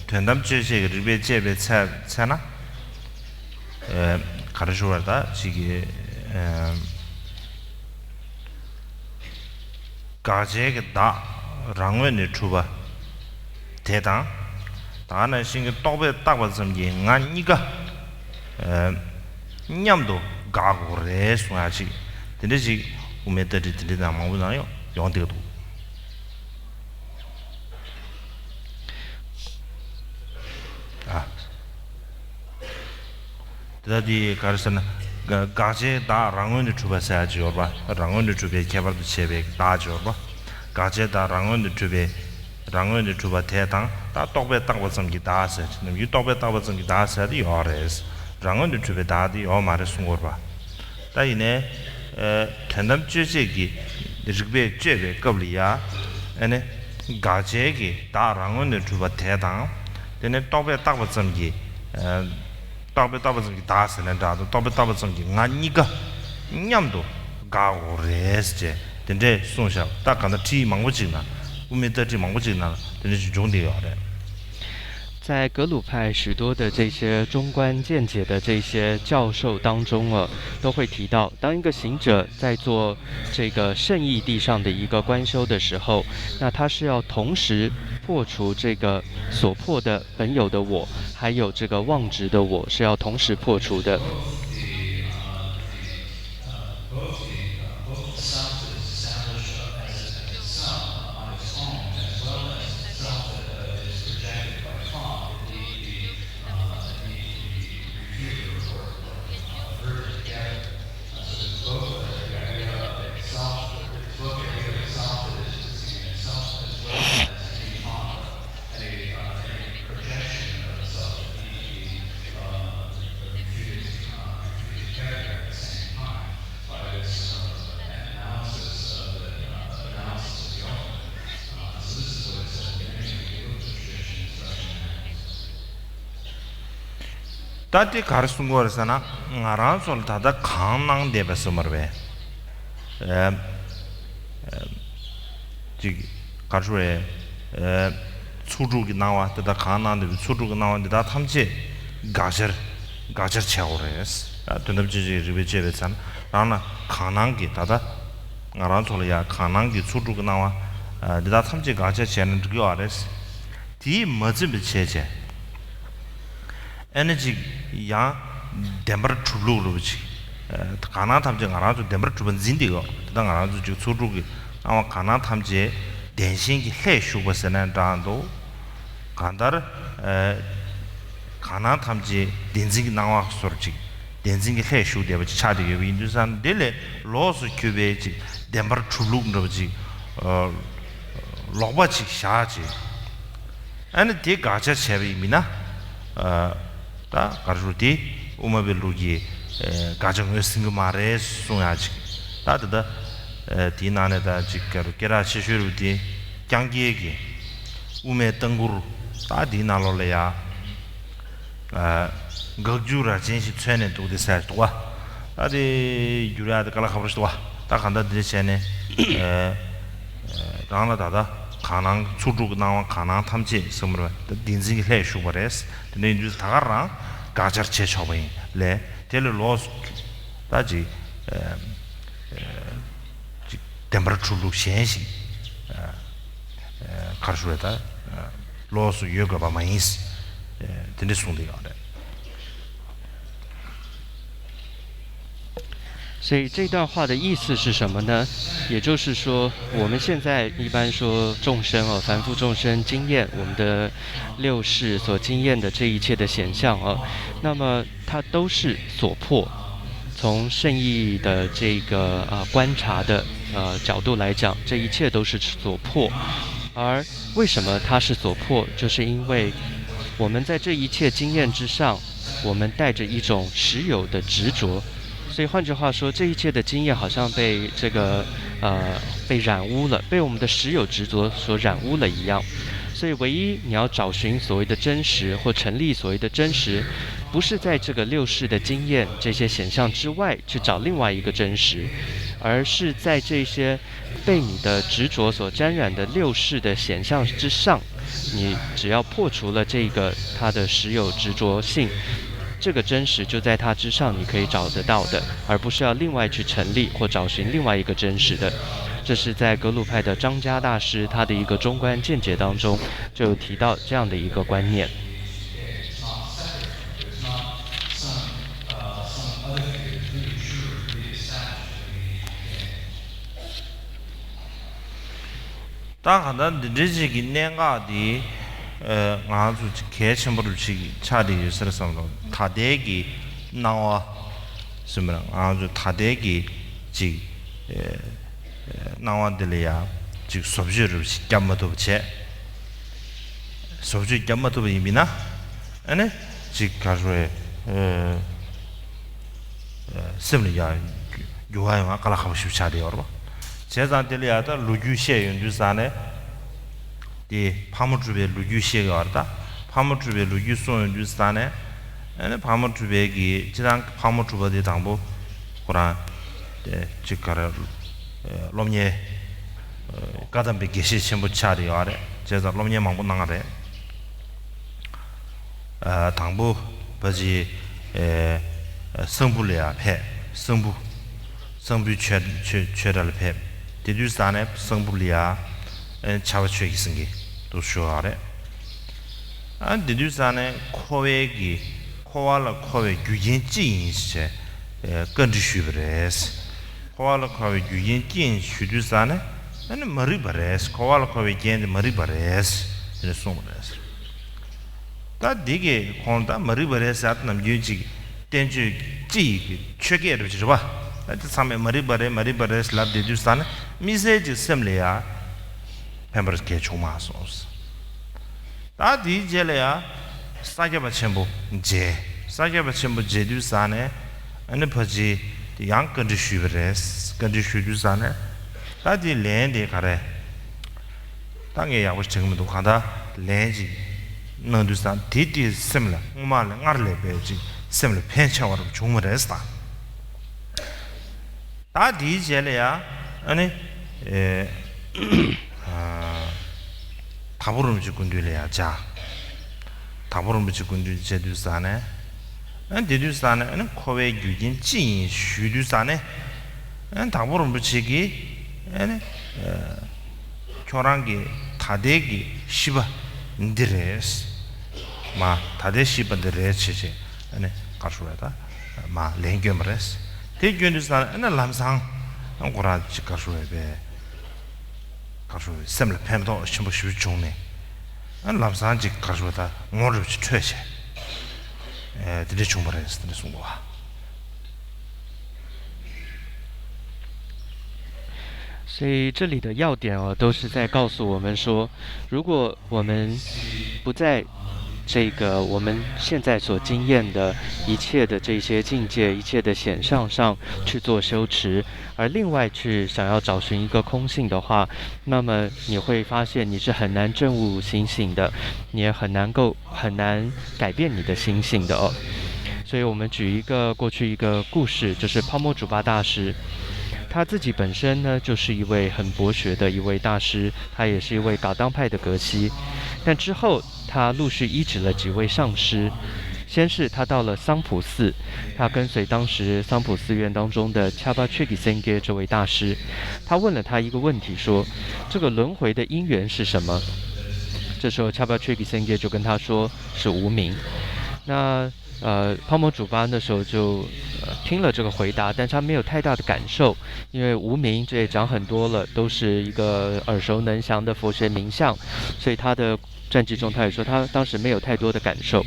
된담치시 리베 제베 차나 가르쇼다 지기 가제게 다 랑웨네 추바 대당 다는 신경 또베 딱 봤으면 난 이가 냠도 가고 레송아지 근데지 우메들이 들리다 마우나요 용되도 아 다디 가르스나 가제 다 랑원의 주바사지요 봐 랑원의 주베 개발도 제베 다죠 봐 가제 다 랑원의 주베 랑원의 주바 대당 다 똑베 딱고 섬기 다서 이 똑베 딱고 섬기 다서디 요레스 랑원의 주베 다디 요 말에 숨어 봐 다이네 텐담 주제기 르베 제베 겁리야 에네 가제기 다 랑원의 주바 대당 되네 똑베 딱고 섬기 따베따베성기 다스는 다도 따베따베성기 나니가 냠도 가고 레스제 근데 송샤 딱 간다 티 망고지나 우메더지 망고지나 근데 중대요的在格鲁派许多的这些中观见解的这些教授当中都会提到，当一个行者在做这个圣义地上的一个观修的时候，那他是要同时破除这个所破的本有的我，还有这个妄执的我，是要同时破除的。다디 가르sun 거라서나 나란솔 다다 강낭 데베서 머베 지 가르에 추주기 나와 다다 강낭데 추주기 나와데 다 탐지 가저 채오레스 된답지 리베제베산 나나 강낭기 다다 나란솔이야 강낭기 추주기 나와 데다 탐지 가저 채는 그거 알았어 디 뭐지 체제 에너지 야 덴버 출루로지 가나 탐지 가나도 덴버 주변 진디고 다 가나도 주 소주기 아마 가나 탐지 대신기 해슈버스는 단도 간다르 가나 탐지 덴진기 나와 소르지 덴진기 해슈되버 차디게 윈두산 델레 로스 큐베지 덴버 출루로지 로바치 샤지 아니 디 가차 체비미나 다 가르디 우마벨루기 가정을 승마레 송야지 다다 디나네다 지가로 게라 시슈르디 장기에게 우메 덩구르 다 디나로래야 거주라 진시 최네 도데살 도와 아디 유라다 갈라 가버스도와 다 간다 데세네 다나다다 가능 추주고 나와 가능 탐지 섬으로 딘징이 해 슈버레스 근데 이제 다가랑 가저체 쳐버린 레 텔로스 다지 템퍼처루 현시 가르슈에다 로스 요가바 마이스 근데 손대요所以这段话的意思是什么呢？也就是说，我们现在一般说众生凡夫众生经验我们的六世所经验的这一切的显象那么它都是所破。从圣义的这个观察的角度来讲，这一切都是所破。而为什么它是所破？就是因为我们在这一切经验之上，我们带着一种实有的执着。所以换句话说，这一切的经验好像被这个被染污了，被我们的实有执着所染污了一样。所以唯一你要找寻所谓的真实或成立所谓的真实，不是在这个六世的经验这些显象之外去找另外一个真实，而是在这些被你的执着所沾染的六世的显象之上，你只要破除了这个它的实有执着性，这个真实就在它之上，你可以找得到的，而不是要另外去成立或找寻另外一个真实的。这是在格鲁派的张家大师他的一个中观见解当中就有提到这样的一个观念。 다가다 리지기 내가디 아주 개침부를 치 차리 있어서 다대기 나와 스므랑 아주 다대기 지 나와들이야 지 소비를 시켜마도 제 소비 겸마도 이미나 아니 지 가서에 스므리야 요하야 아까라 하고 싶지 여러분 제자들이야다 루주시에 연주산에 이 파무주베 루주시에 왔다 파무주베 루주소 연주산에 아니 파무주베기 지랑 파무주베의 당부 고라 지가라 롬예 가담베 계시 전부 차리요 아래 제자 롬예 망부 나가래 당부 버지 성불이야 폐 성부 최를 폐 디두산에 성불이야 차와취 있은게 또 쇼아래 안 디두산에 코웨기 코알라 코웨 유인지인시 건지슈브레스 코알라 코웨 유인지인 슈두산에 아니 머리바레스 코알라 코웨 겐데 머리바레스 이제 소모레스 다 되게 콘다 머리바레스 ат남 유지 땡주 지 최게를 줘 봐. 그 사람의 머리바레스 랍 디두산 미세지 셈레야 펜버스 게 조마소스 다 디젤이야 사게바 첨부 제 사게바 첨부 제두산에 아니 버지 양 컨디슈브레스 컨디슈두산에 다디 랜데 가래 땅에 야고 지금도 가다 랜지 너두산 디디 셈라 우말 나르레 베지 셈라 펜차와로 조무레스다 다 디젤이야 아니 다보름 지군들이야 자 다보름 지군들 제두산에 안 제두산에 안 코웨 유진 진 슈두산에 안 다보름 지기 아니 교랑기 다대기 시바 인드레스 마 다대 시바드레스 아니 가수라다 마 랭게머레스 대견두산 안 람상 안 고라 지가수에베 가수 셈을 팬도 전부 쉬중네 안 람산지 가수다 뭐를 최세 드리 중벌했을 때 송과所以这里的要点都是在告诉我们说，如果我们不在这个我们现在所经验的一切的这些境界、一切的显象上去做修持，而另外去想要找寻一个空性的话，那么你会发现你是很难证悟心性的，你也很难改变你的心性的哦。所以我们举过去一个故事，就是泡沫主巴大师。他自己本身呢，就是一位很博学的一位大师，他也是一位噶当派的格西。但之后，他陆续医治了几位上师。先是他到了桑普寺，他跟随当时桑普寺院当中的恰巴却吉森给这位大师，他问了他一个问题，说：“这个轮回的因缘是什么？”这时候恰巴却吉森给就跟他说：“是无明。”那泡沫主巴那时候就听了这个回答，但是他没有太大的感受，因为无名这也讲很多了，都是一个耳熟能详的佛学名相，所以他的传记中他也说他当时没有太多的感受。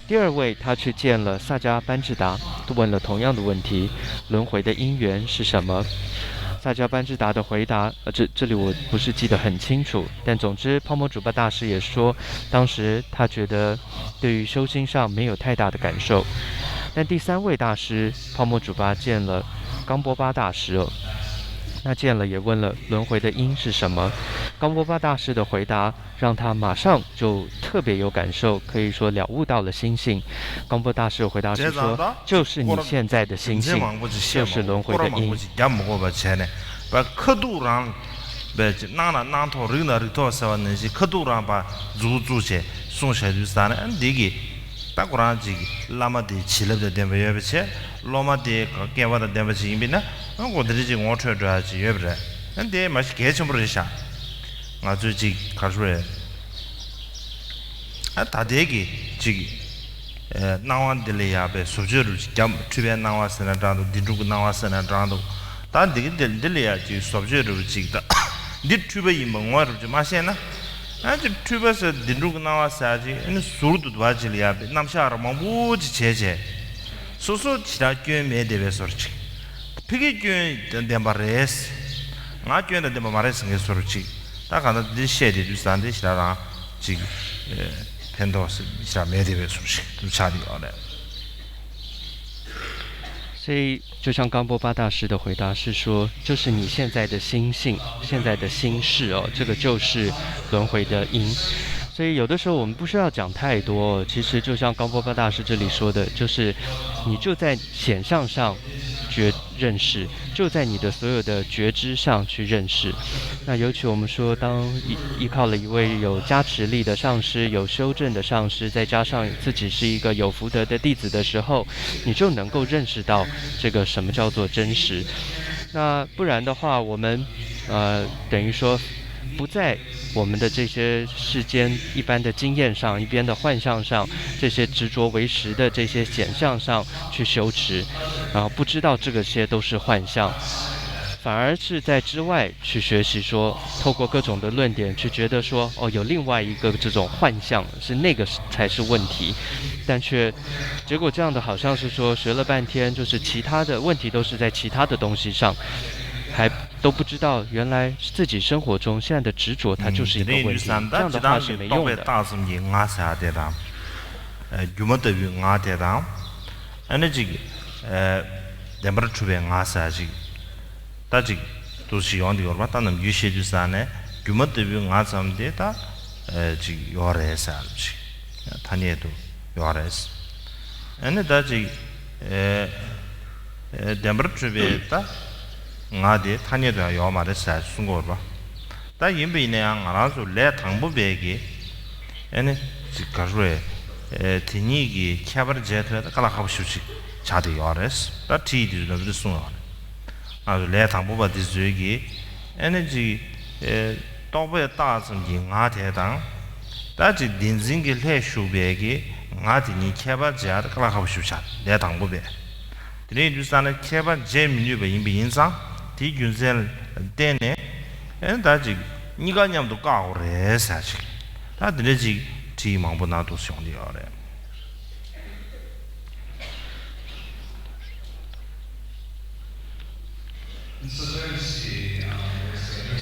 第二位他去见了萨迦班智达，问了同样的问题，轮回的因缘是什么？萨迦班智达的回答，这里我不是记得很清楚，但总之泡沫主巴大师也说，当时他觉得对于修心上没有太大的感受。但第三位大师泡沫主巴见了冈波巴大师哦，那见了也问了轮回的因是什么。冈波巴大师的回答让他马上就特别有感受，可以说了悟到了心性。冈波大师的回答是说，就是你现在的心性，就是轮回的因。把刻度上，那头人那里多少那些刻度上把入些送下去啥呢？这个大古兰这个拉玛的起来的点不也不切，拉玛的给我的点不起，因为呢，我的这个我穿着是也不是，这嘛是改成不是啥，我最近看出来，他这个这个南湾的嘞呀，被苏州路讲这边南湾是那张的，地中国南湾是那张的。但这个这里啊，就说不出来这个니 튜버 이 멍와를 좀 마셔나 아주 튜버서 딘루고 나와서지 이 수르도 도와질이야 남샤라 뭐지 제제 소소 지라교 메데베서치 피기교 덴바레스 나교는 덴바레스 게 소르치 다가나 디셰디 두산데 시라라 지 펜도스 시라 메데베서치 두차리 어레 所以，就像冈波巴大师的回答是说，就是你现在的心性、现在的心事哦，这个就是轮回的因。所以有的时候我们不需要讲太多，其实就像冈波巴大师这里说的，就是你就在显相上认识，就在你的所有的觉知上去认识。那尤其我们说，当依靠了一位有加持力的上师，有修正的上师，再加上自己是一个有福德的弟子的时候，你就能够认识到这个什么叫做真实。那不然的话，我们等于说不在我们的这些世间一般的经验上，一边的幻象上，这些执着为实的这些显象上去修持，然后不知道这个些都是幻象，反而是在之外去学习说，透过各种的论点去觉得说，哦，有另外一个这种幻象是那个才是问题，但却结果这样的好像是说学了半天，就是其他的问题都是在其他的东西上。还都不知道，原来自己生活中现在的执着，它就是一个问题。这样的话是没用的。ngade thanye da yo ma de sa sungor ba da yimbe ne ang ara so le thangbu be gi ene jikarwe tini gi khabar je thra da kala khab shu chi cha de yores da ti di da de sungor a le thangbu ba de zui gi ene ji to be da zeng gi nga de dang da ji din zing gi le shu be gi nga de ni khabar je da kala khab shu cha le thangbu be de ju sa na khabar je min yu be yin bi yin sang 디 균셀 때네 엔다지 니가 냠도 까오래 사실 다 들으지 지 망보나도兄弟어래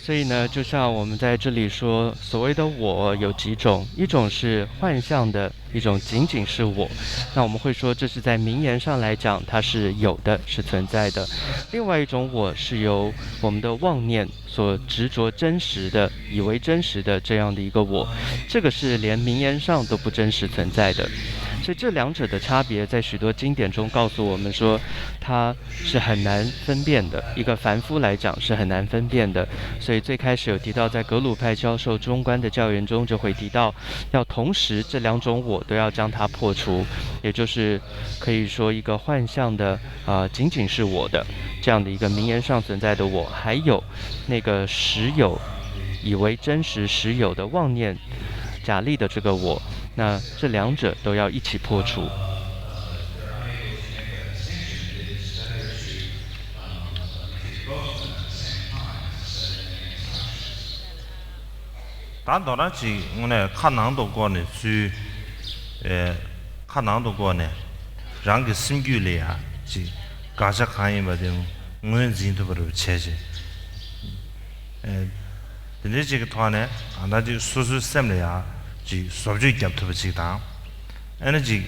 所以呢，就像我们在这里说，所谓的我有几种，一种是幻象的，一种仅仅是我。那我们会说，这是在名言上来讲，它是有的，是存在的。另外一种我是由我们的妄念所执着真实的，以为真实的这样的一个我，这个是连名言上都不真实存在的。所以这两者的差别，在许多经典中告诉我们说，它是很难分辨的。一个凡夫来讲是很难分辨的。所以最开始有提到，在格鲁派教授中观的教言中，就会提到，要同时这两种我都要将它破除，也就是可以说一个幻象的仅仅是我的这样的一个名言上存在的我，还有那个实有以为真实实有的妄念假立的这个我。那这两者都要一起破除。当当然是我呢看难度过呢去看难度过呢让个心距离啊是刚才看一把的我们人都不如切切但是这个团呢那就说说什么呀지 소주 겹터 지다 에너지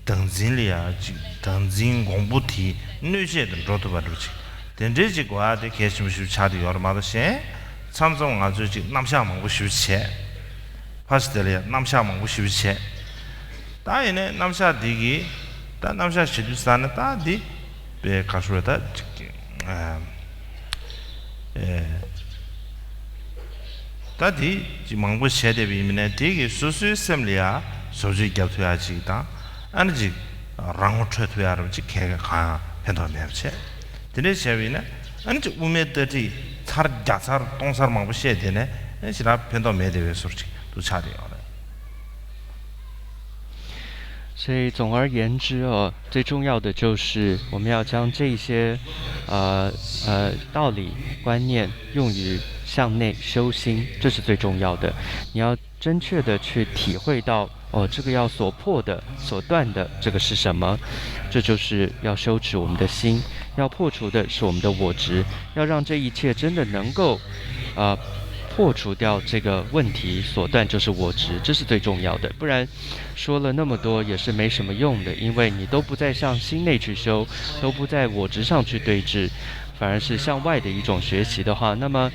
등진리야 지 등진 공부티 뉴제든 로도 바르지 된제지 과데 계심슈 차디 여러마도시 참성 아주 지 남샤 먹고 싶체 파스텔이야 남샤 먹고 싶체 다이네 남샤 디기 다 남샤 시두산에 다디 베 가수르다 다디 지망부 세대비미네 되게 수수sem리야 소지 겹쳐야지다 아니지 랑어 쳐야지 개가 가 펜도메르체 근데 제비네 아니지 우메더지 차르자사르 동사르 망부 세대네 시라 펜도메데베 소지 또 차리요 所以总而言之最重要的就是我们要将这些道理观念用于向内修心，这是最重要的。你要真确的去体会到，哦，这个要所破的、所断的，这个是什么？这就是要修持我们的心，要破除的是我们的我执，要让这一切真的能够，破除掉这个问题，所断就是我执，这是最重要的。不然说了那么多也是没什么用的，因为你都不再向心内去修，都不在我执上去对峙，反而是向外的一种学习的话，那么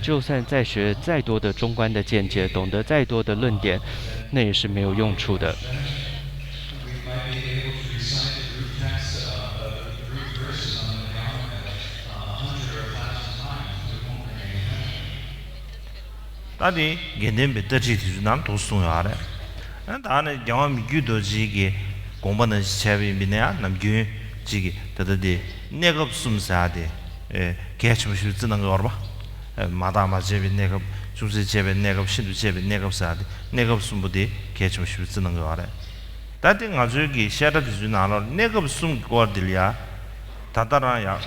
就算再学再多的中观的见解，懂得再多的论点，那也是没有用处的。다디 겐덴 베터지 디주남 도스송야래 다네 영화 미규도 지기 공부는 시체비 미네야 남규 지기 다다디 내가 숨사데 개침 실지는 거 알아 마다마 제비 내가 주세 제비 내가 신도 제비 내가 사데 내가 숨부디 개침 실지는 거 알아 다디 가지기 샤다 디주나로 내가 숨 거들이야 다다라야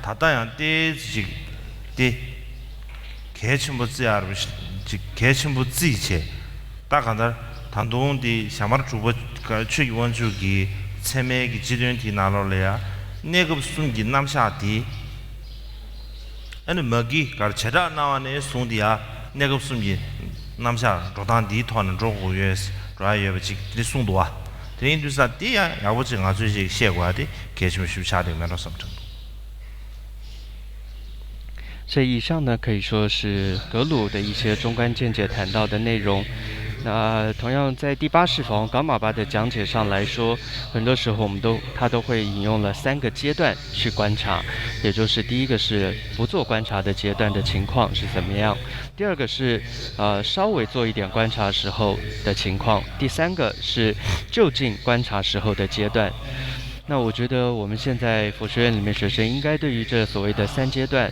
다다야 띠지 띠 개침부지야로 개침부지체 딱한다 단동디 샤마르 주버 그 원주기 세매기 지련티 나로래야 내가 숨기 남샤디 아니 먹이 가르쳐다 나와네 송디야 내가 숨기 남샤 로단디 토는 조고예 드라이어지 리송도아 드인두사 디야 야버지 가지고谢과디 개침 쉽샤데 면로 섬정所以以上呢，可以说是格鲁的一些中观见解谈到的内容。那同样在第8世法噶玛巴的讲解上来说，很多时候他都会引用了3个阶段去观察，也就是第一个是不做观察的阶段的情况是怎么样，第二个是稍微做一点观察时候的情况，第3个是就近观察时候的阶段。那我觉得我们现在佛学院里面学生应该对于这所谓的3阶段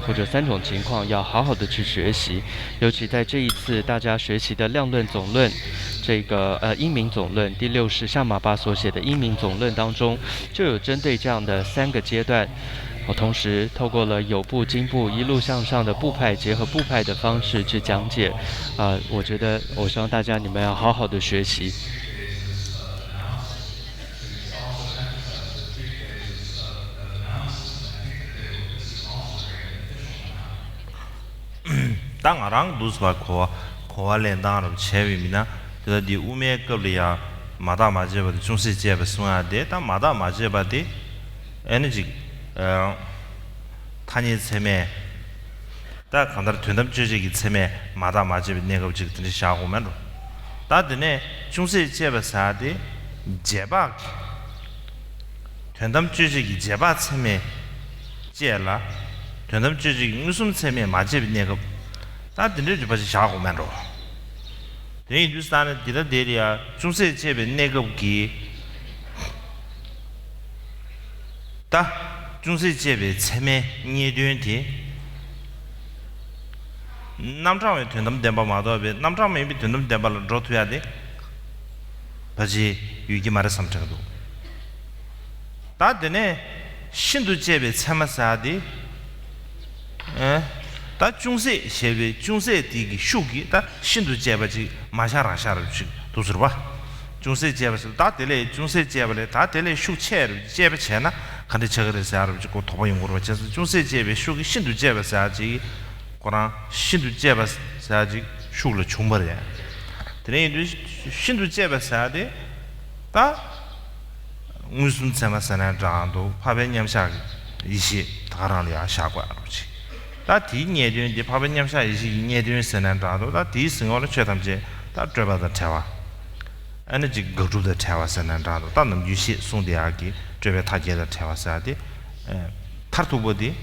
或者3种情况要好好的去学习，尤其在这一次大家学习的量论总论这个因明总论第6世夏玛巴所写的因明总论当中，就有针对这样的3个阶段，同时透过了有部经部一路向上的部派结合部派的方式去讲解我觉得我希望大家你们要好好的学习。당아랑 두스바 코알렌다로 체비미나 그다디 우메급리야 마다 마제바디 중세제바 송아데 다 마다 마제바디 에너지 타니 세메 다 간다르 된담 주제기 세메 마다 마제비 내가 지금 샤고면로 다드네 중세제바 사데 제바 된담 주제기 제바 세메 제라 된담 주제기 무슨 세메 마제비 내가 다 들으지 봐지 샤고면로 네 주스타는 디라데리아 중세 제베 내급기 다 중세 제베 체메 니드엔티 남자에 된담 덴바마도베 남자에 비 된담 덴바를 로트야 돼 바지 유기 말을 삼자도 다 되네 신도 제베 참아사디 다 중세 세베 중세 디기 슈기 다 신도 제바지 마샤라샤를 지 도스르바 중세 제바스 다 텔레 중세 제바레 다 텔레 슈체르 제바체나 간데 저거를 알아지 고 도보용 거로 저 중세 제베 슈기 신도 제바사지 고라 신도 제바사지 슈를 총벌이야 드레인 신도 제바사데 다 무슨 참아사나 장도 파벤냠샤 이시 다라리아 샤과로지 다 뒤니에든 이제 파벤냠샤 이시 니에든 선난다도 다 뒤승어를 쳐담제 다 드바다 차와 에너지 거주다 차와 선난다도 다 넘주시 송대하기 드베 타제다 차와사디 타르투보디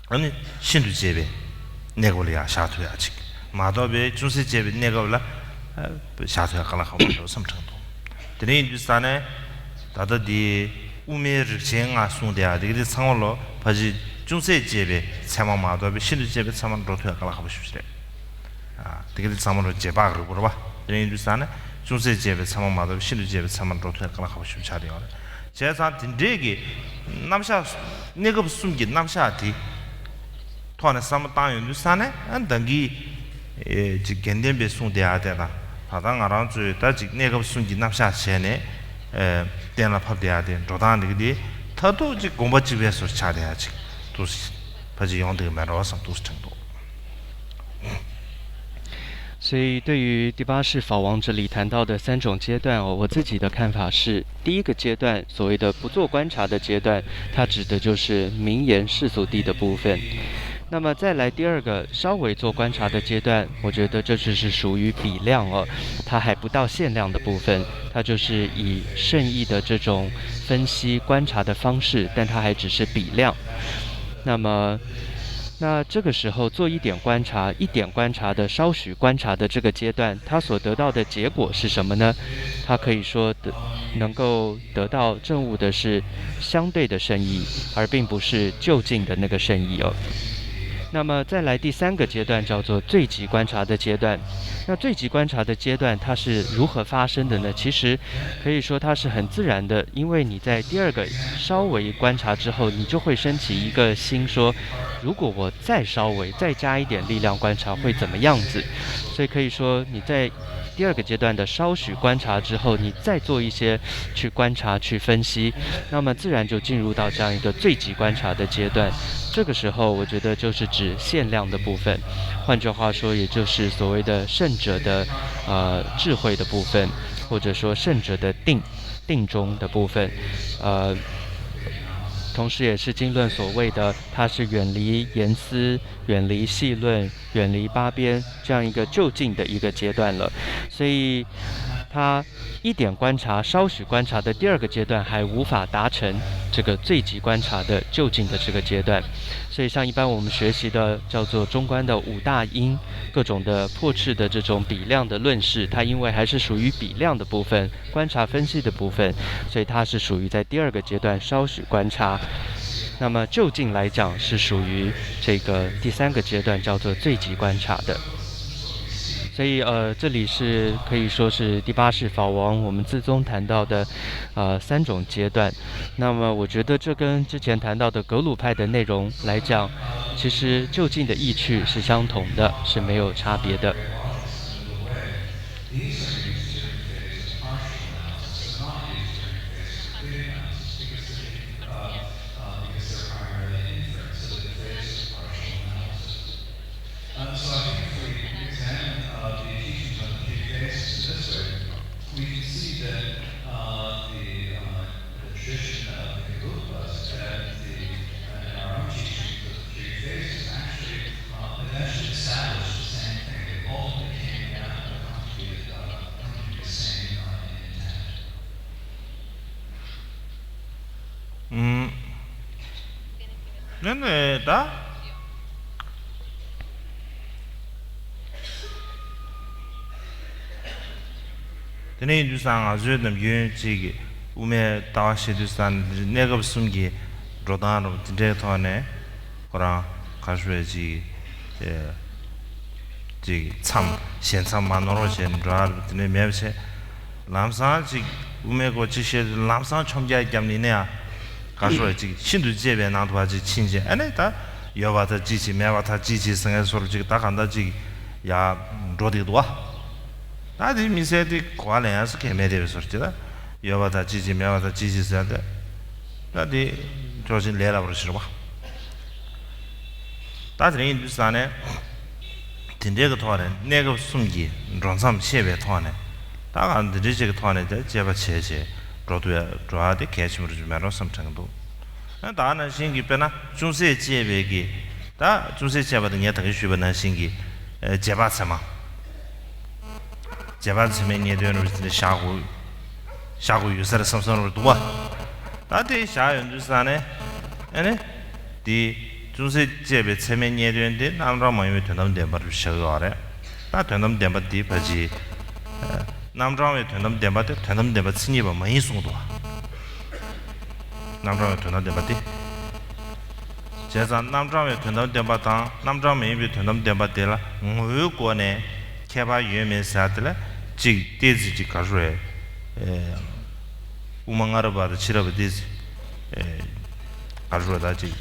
아니 신도 제베 내고리아 샤투야지 마도베 중세 제베 내고라 샤투야 깔라 하고 섬청도 드네 인두스탄에 다다디 우메르 쟁아 송대하 되게 상월로 바지 중세 제베 참마마도 신도 제베 참만 로트야 깔라 하고 싶으시래 되게 참으로 제바를 물어봐 드네 인두스탄에 중세 제베 참마마도 신도 제베 참만 로트야 깔라 하고 싶으시래 제사 딘데기 남샤 내가 숨기 남샤디 토네 삼 땅이 산에 안 당기 지 겐덴베 송대야되다 다당 알아서 다지 내가 순기 납샤 셴네 때나 팝대야돼 조단들이 타도 지 공부집에서 차대야지 또 바지 용도 말아서 또程度 所以对于第八世法王这里谈到的3种阶段我自己的看法是，第一个阶段所谓的不做观察的阶段，它指的就是名言世俗谛的部分。那么再来第二个稍微做观察的阶段，我觉得这就是属于比量它还不到限量的部分，它就是以圣意的这种分析观察的方式，但它还只是比量。那这个时候做一点观察的稍许观察的这个阶段，它所得到的结果是什么呢？它可以说能够得到证悟的是相对的圣意，而并不是就近的那个圣意那么再来第3个阶段叫做最极观察的阶段。那最极观察的阶段它是如何发生的呢？其实可以说它是很自然的，因为你在第2个稍微观察之后，你就会升起一个心说，如果我再稍微再加一点力量观察会怎么样子。所以可以说你在第2个阶段的稍许观察之后，你再做一些去观察去分析，那么自然就进入到这样一个最极观察的阶段。这个时候我觉得就是指限量的部分，换句话说也就是所谓的圣者的智慧的部分，或者说圣者的定中的部分同时也是经论所谓的它是远离言思，远离细论，远离八边这样一个就近的一个阶段了。所以它一点观察稍许观察的第2个阶段还无法达成这个最极观察的就近的这个阶段。所以像一般我们学习的叫做中观的5大因，各种的破斥的这种比量的论事，它因为还是属于比量的部分，观察分析的部分，所以它是属于在第2个阶段稍许观察。那么就近来讲是属于这个第3个阶段叫做最极观察的。所以这里是可以说是第8世法王我们自宗谈到的3种阶段。那么我觉得这跟之前谈到的格鲁派的内容来讲，其实就近的意趣是相同的，是没有差别的。네네 다 드네 유상 아주는 유지기 우메 다와시두산 내가 숨기 로다노 디데토네 거라 가수에지 참 현상 만으로진 라 드네 매세 람사지 우메고 지시 람사 총자 겸니냐 가수에지 신도 제베 나도하지 친제 아니다 여와다 지지 매와다 지지 생에 소리지 다 간다지 야 로디도 와 나디 미세디 과래야스 개매되어 소리다 여와다 지지 매와다 지지 생에 나디 조진 레라 버시로 봐 다들이 인도산에 딘데가 토하네 내가 숨기 런삼 시베 토하네 다간 드리지가 토하네 제바 체제 로도야 로아데 개심으로 좀 말어 삼정도 다는 신기 빼나 중세 제베기 다 중세 제바는 예 되게 쉬버는 신기 제바스마 제바스면 예 되는 우리 샤고 유사를 삼성으로 도와 다데 샤연주산에 아니 디 중세 제베 체면 예 되는데 남라 모임이 되는 데 말을 셔가래 다 되는 데 바디 바지 남자의 되는 데마데 되는 데마 신이바 많이 송도 남자의 되는 데마데 제가 남자의 되는 데마다 남자의 되는 데마데라 뭐고네 개바 유명사들 지 데지지 가르에 우망아르바도 치러버디지 가르다지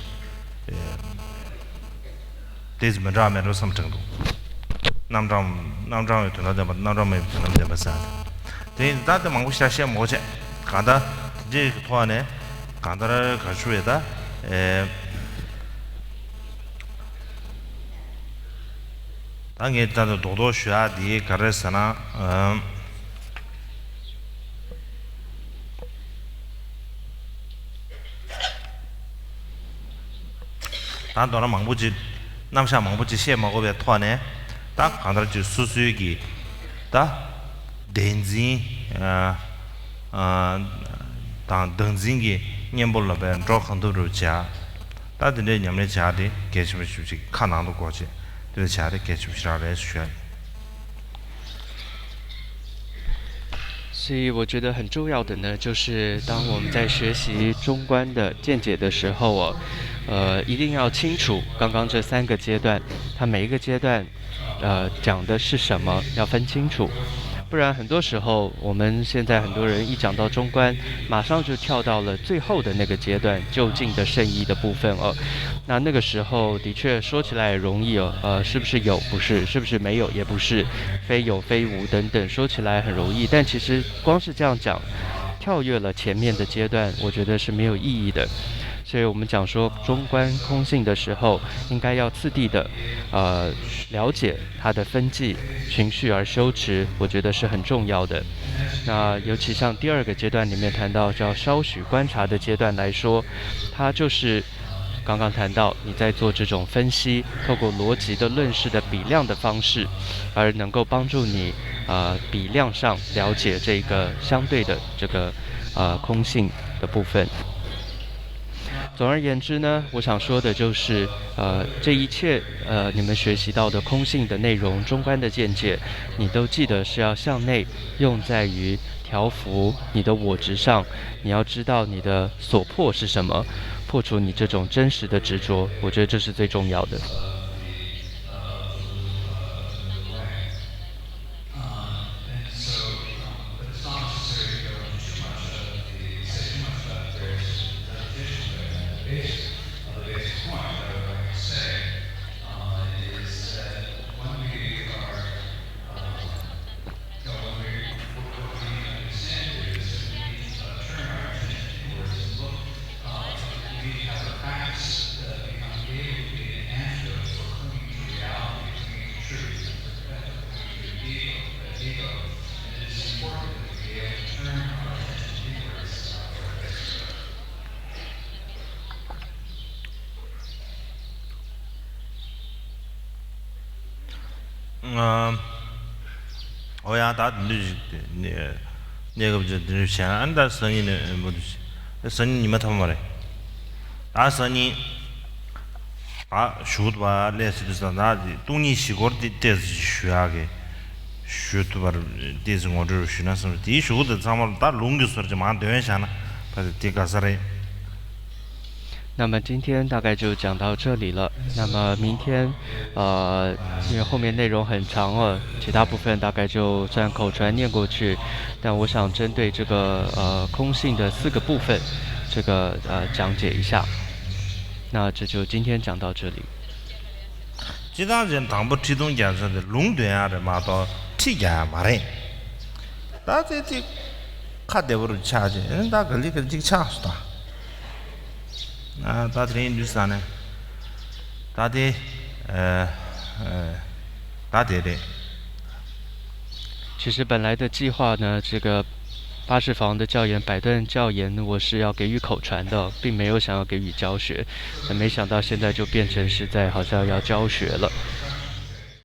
데즈 먼저하면 좀 정도 남장 또 나도 남장에 좀 되면서 대 다들 망고시라 시험 뭐지 간다 이제 그 토안에 간다를 가수에다 당에 일단 도도 쉬야 뒤에 가르스나 단도나 망부지 남샤 망부지 시에 먹어야 토안에 딱 간다를 주 수수기 다 덴지 당 던진기 년볼라베 조건도로 자 다들 냠내 자리 계시면 쉽지 칸나도 거지 그 자리 계시면需要 所以我觉得很重要的呢，就是当我们在学习中观的见解的时候一定要清楚刚刚这3个阶段，它每一个阶段讲的是什么，要分清楚。不然很多时候我们现在很多人一讲到中观，马上就跳到了最后的那个阶段，究竟的圣意的部分那个时候的确说起来也容易是不是有不是，是不是没有也不是，非有非无等等，说起来很容易，但其实光是这样讲，跳跃了前面的阶段，我觉得是没有意义的。所以我们讲说中观空性的时候，应该要次第的了解它的分际循序而修持，我觉得是很重要的。那尤其像第2个阶段里面谈到叫稍许观察的阶段来说，它就是刚刚谈到你在做这种分析，透过逻辑的论式的比量的方式，而能够帮助你比量上了解这个相对的这个空性的部分。总而言之呢，我想说的就是这一切你们学习到的空性的内容，中观的见解，你都记得是要向内用在于调伏你的我执上，你要知道你的所破是什么，破除你这种真实的执着，我觉得这是最重要的。다 내가 이제 제가 안다 선이는 뭐 선이 니만 타면 말해 아 선이 슈드바 레스드서 나지 동이 시골디 때지 쉬하게 슈드바 데즈 모드 쉬나서 디 슈드 잠을 다 롱기서 좀 안 되잖아 그래서 디가서래 那么今天大概就讲到这里了。那么明天，因为后面内容很长其他部分大概就算口传念过去。但我想针对这个空性的4个部分，这个讲解一下。那这就今天讲到这里。其他人当不提动讲说的垄断的嘛到提价嘛嘞，大这看得不如差劲，大个里个这个差是的。다들 뉴스안에 다들 다들에 其实本来的计划呢，这个巴士房的教研百段教研，我是要给予口传的，并没有想要给予教学，没想到现在就变成是在好像要教学了。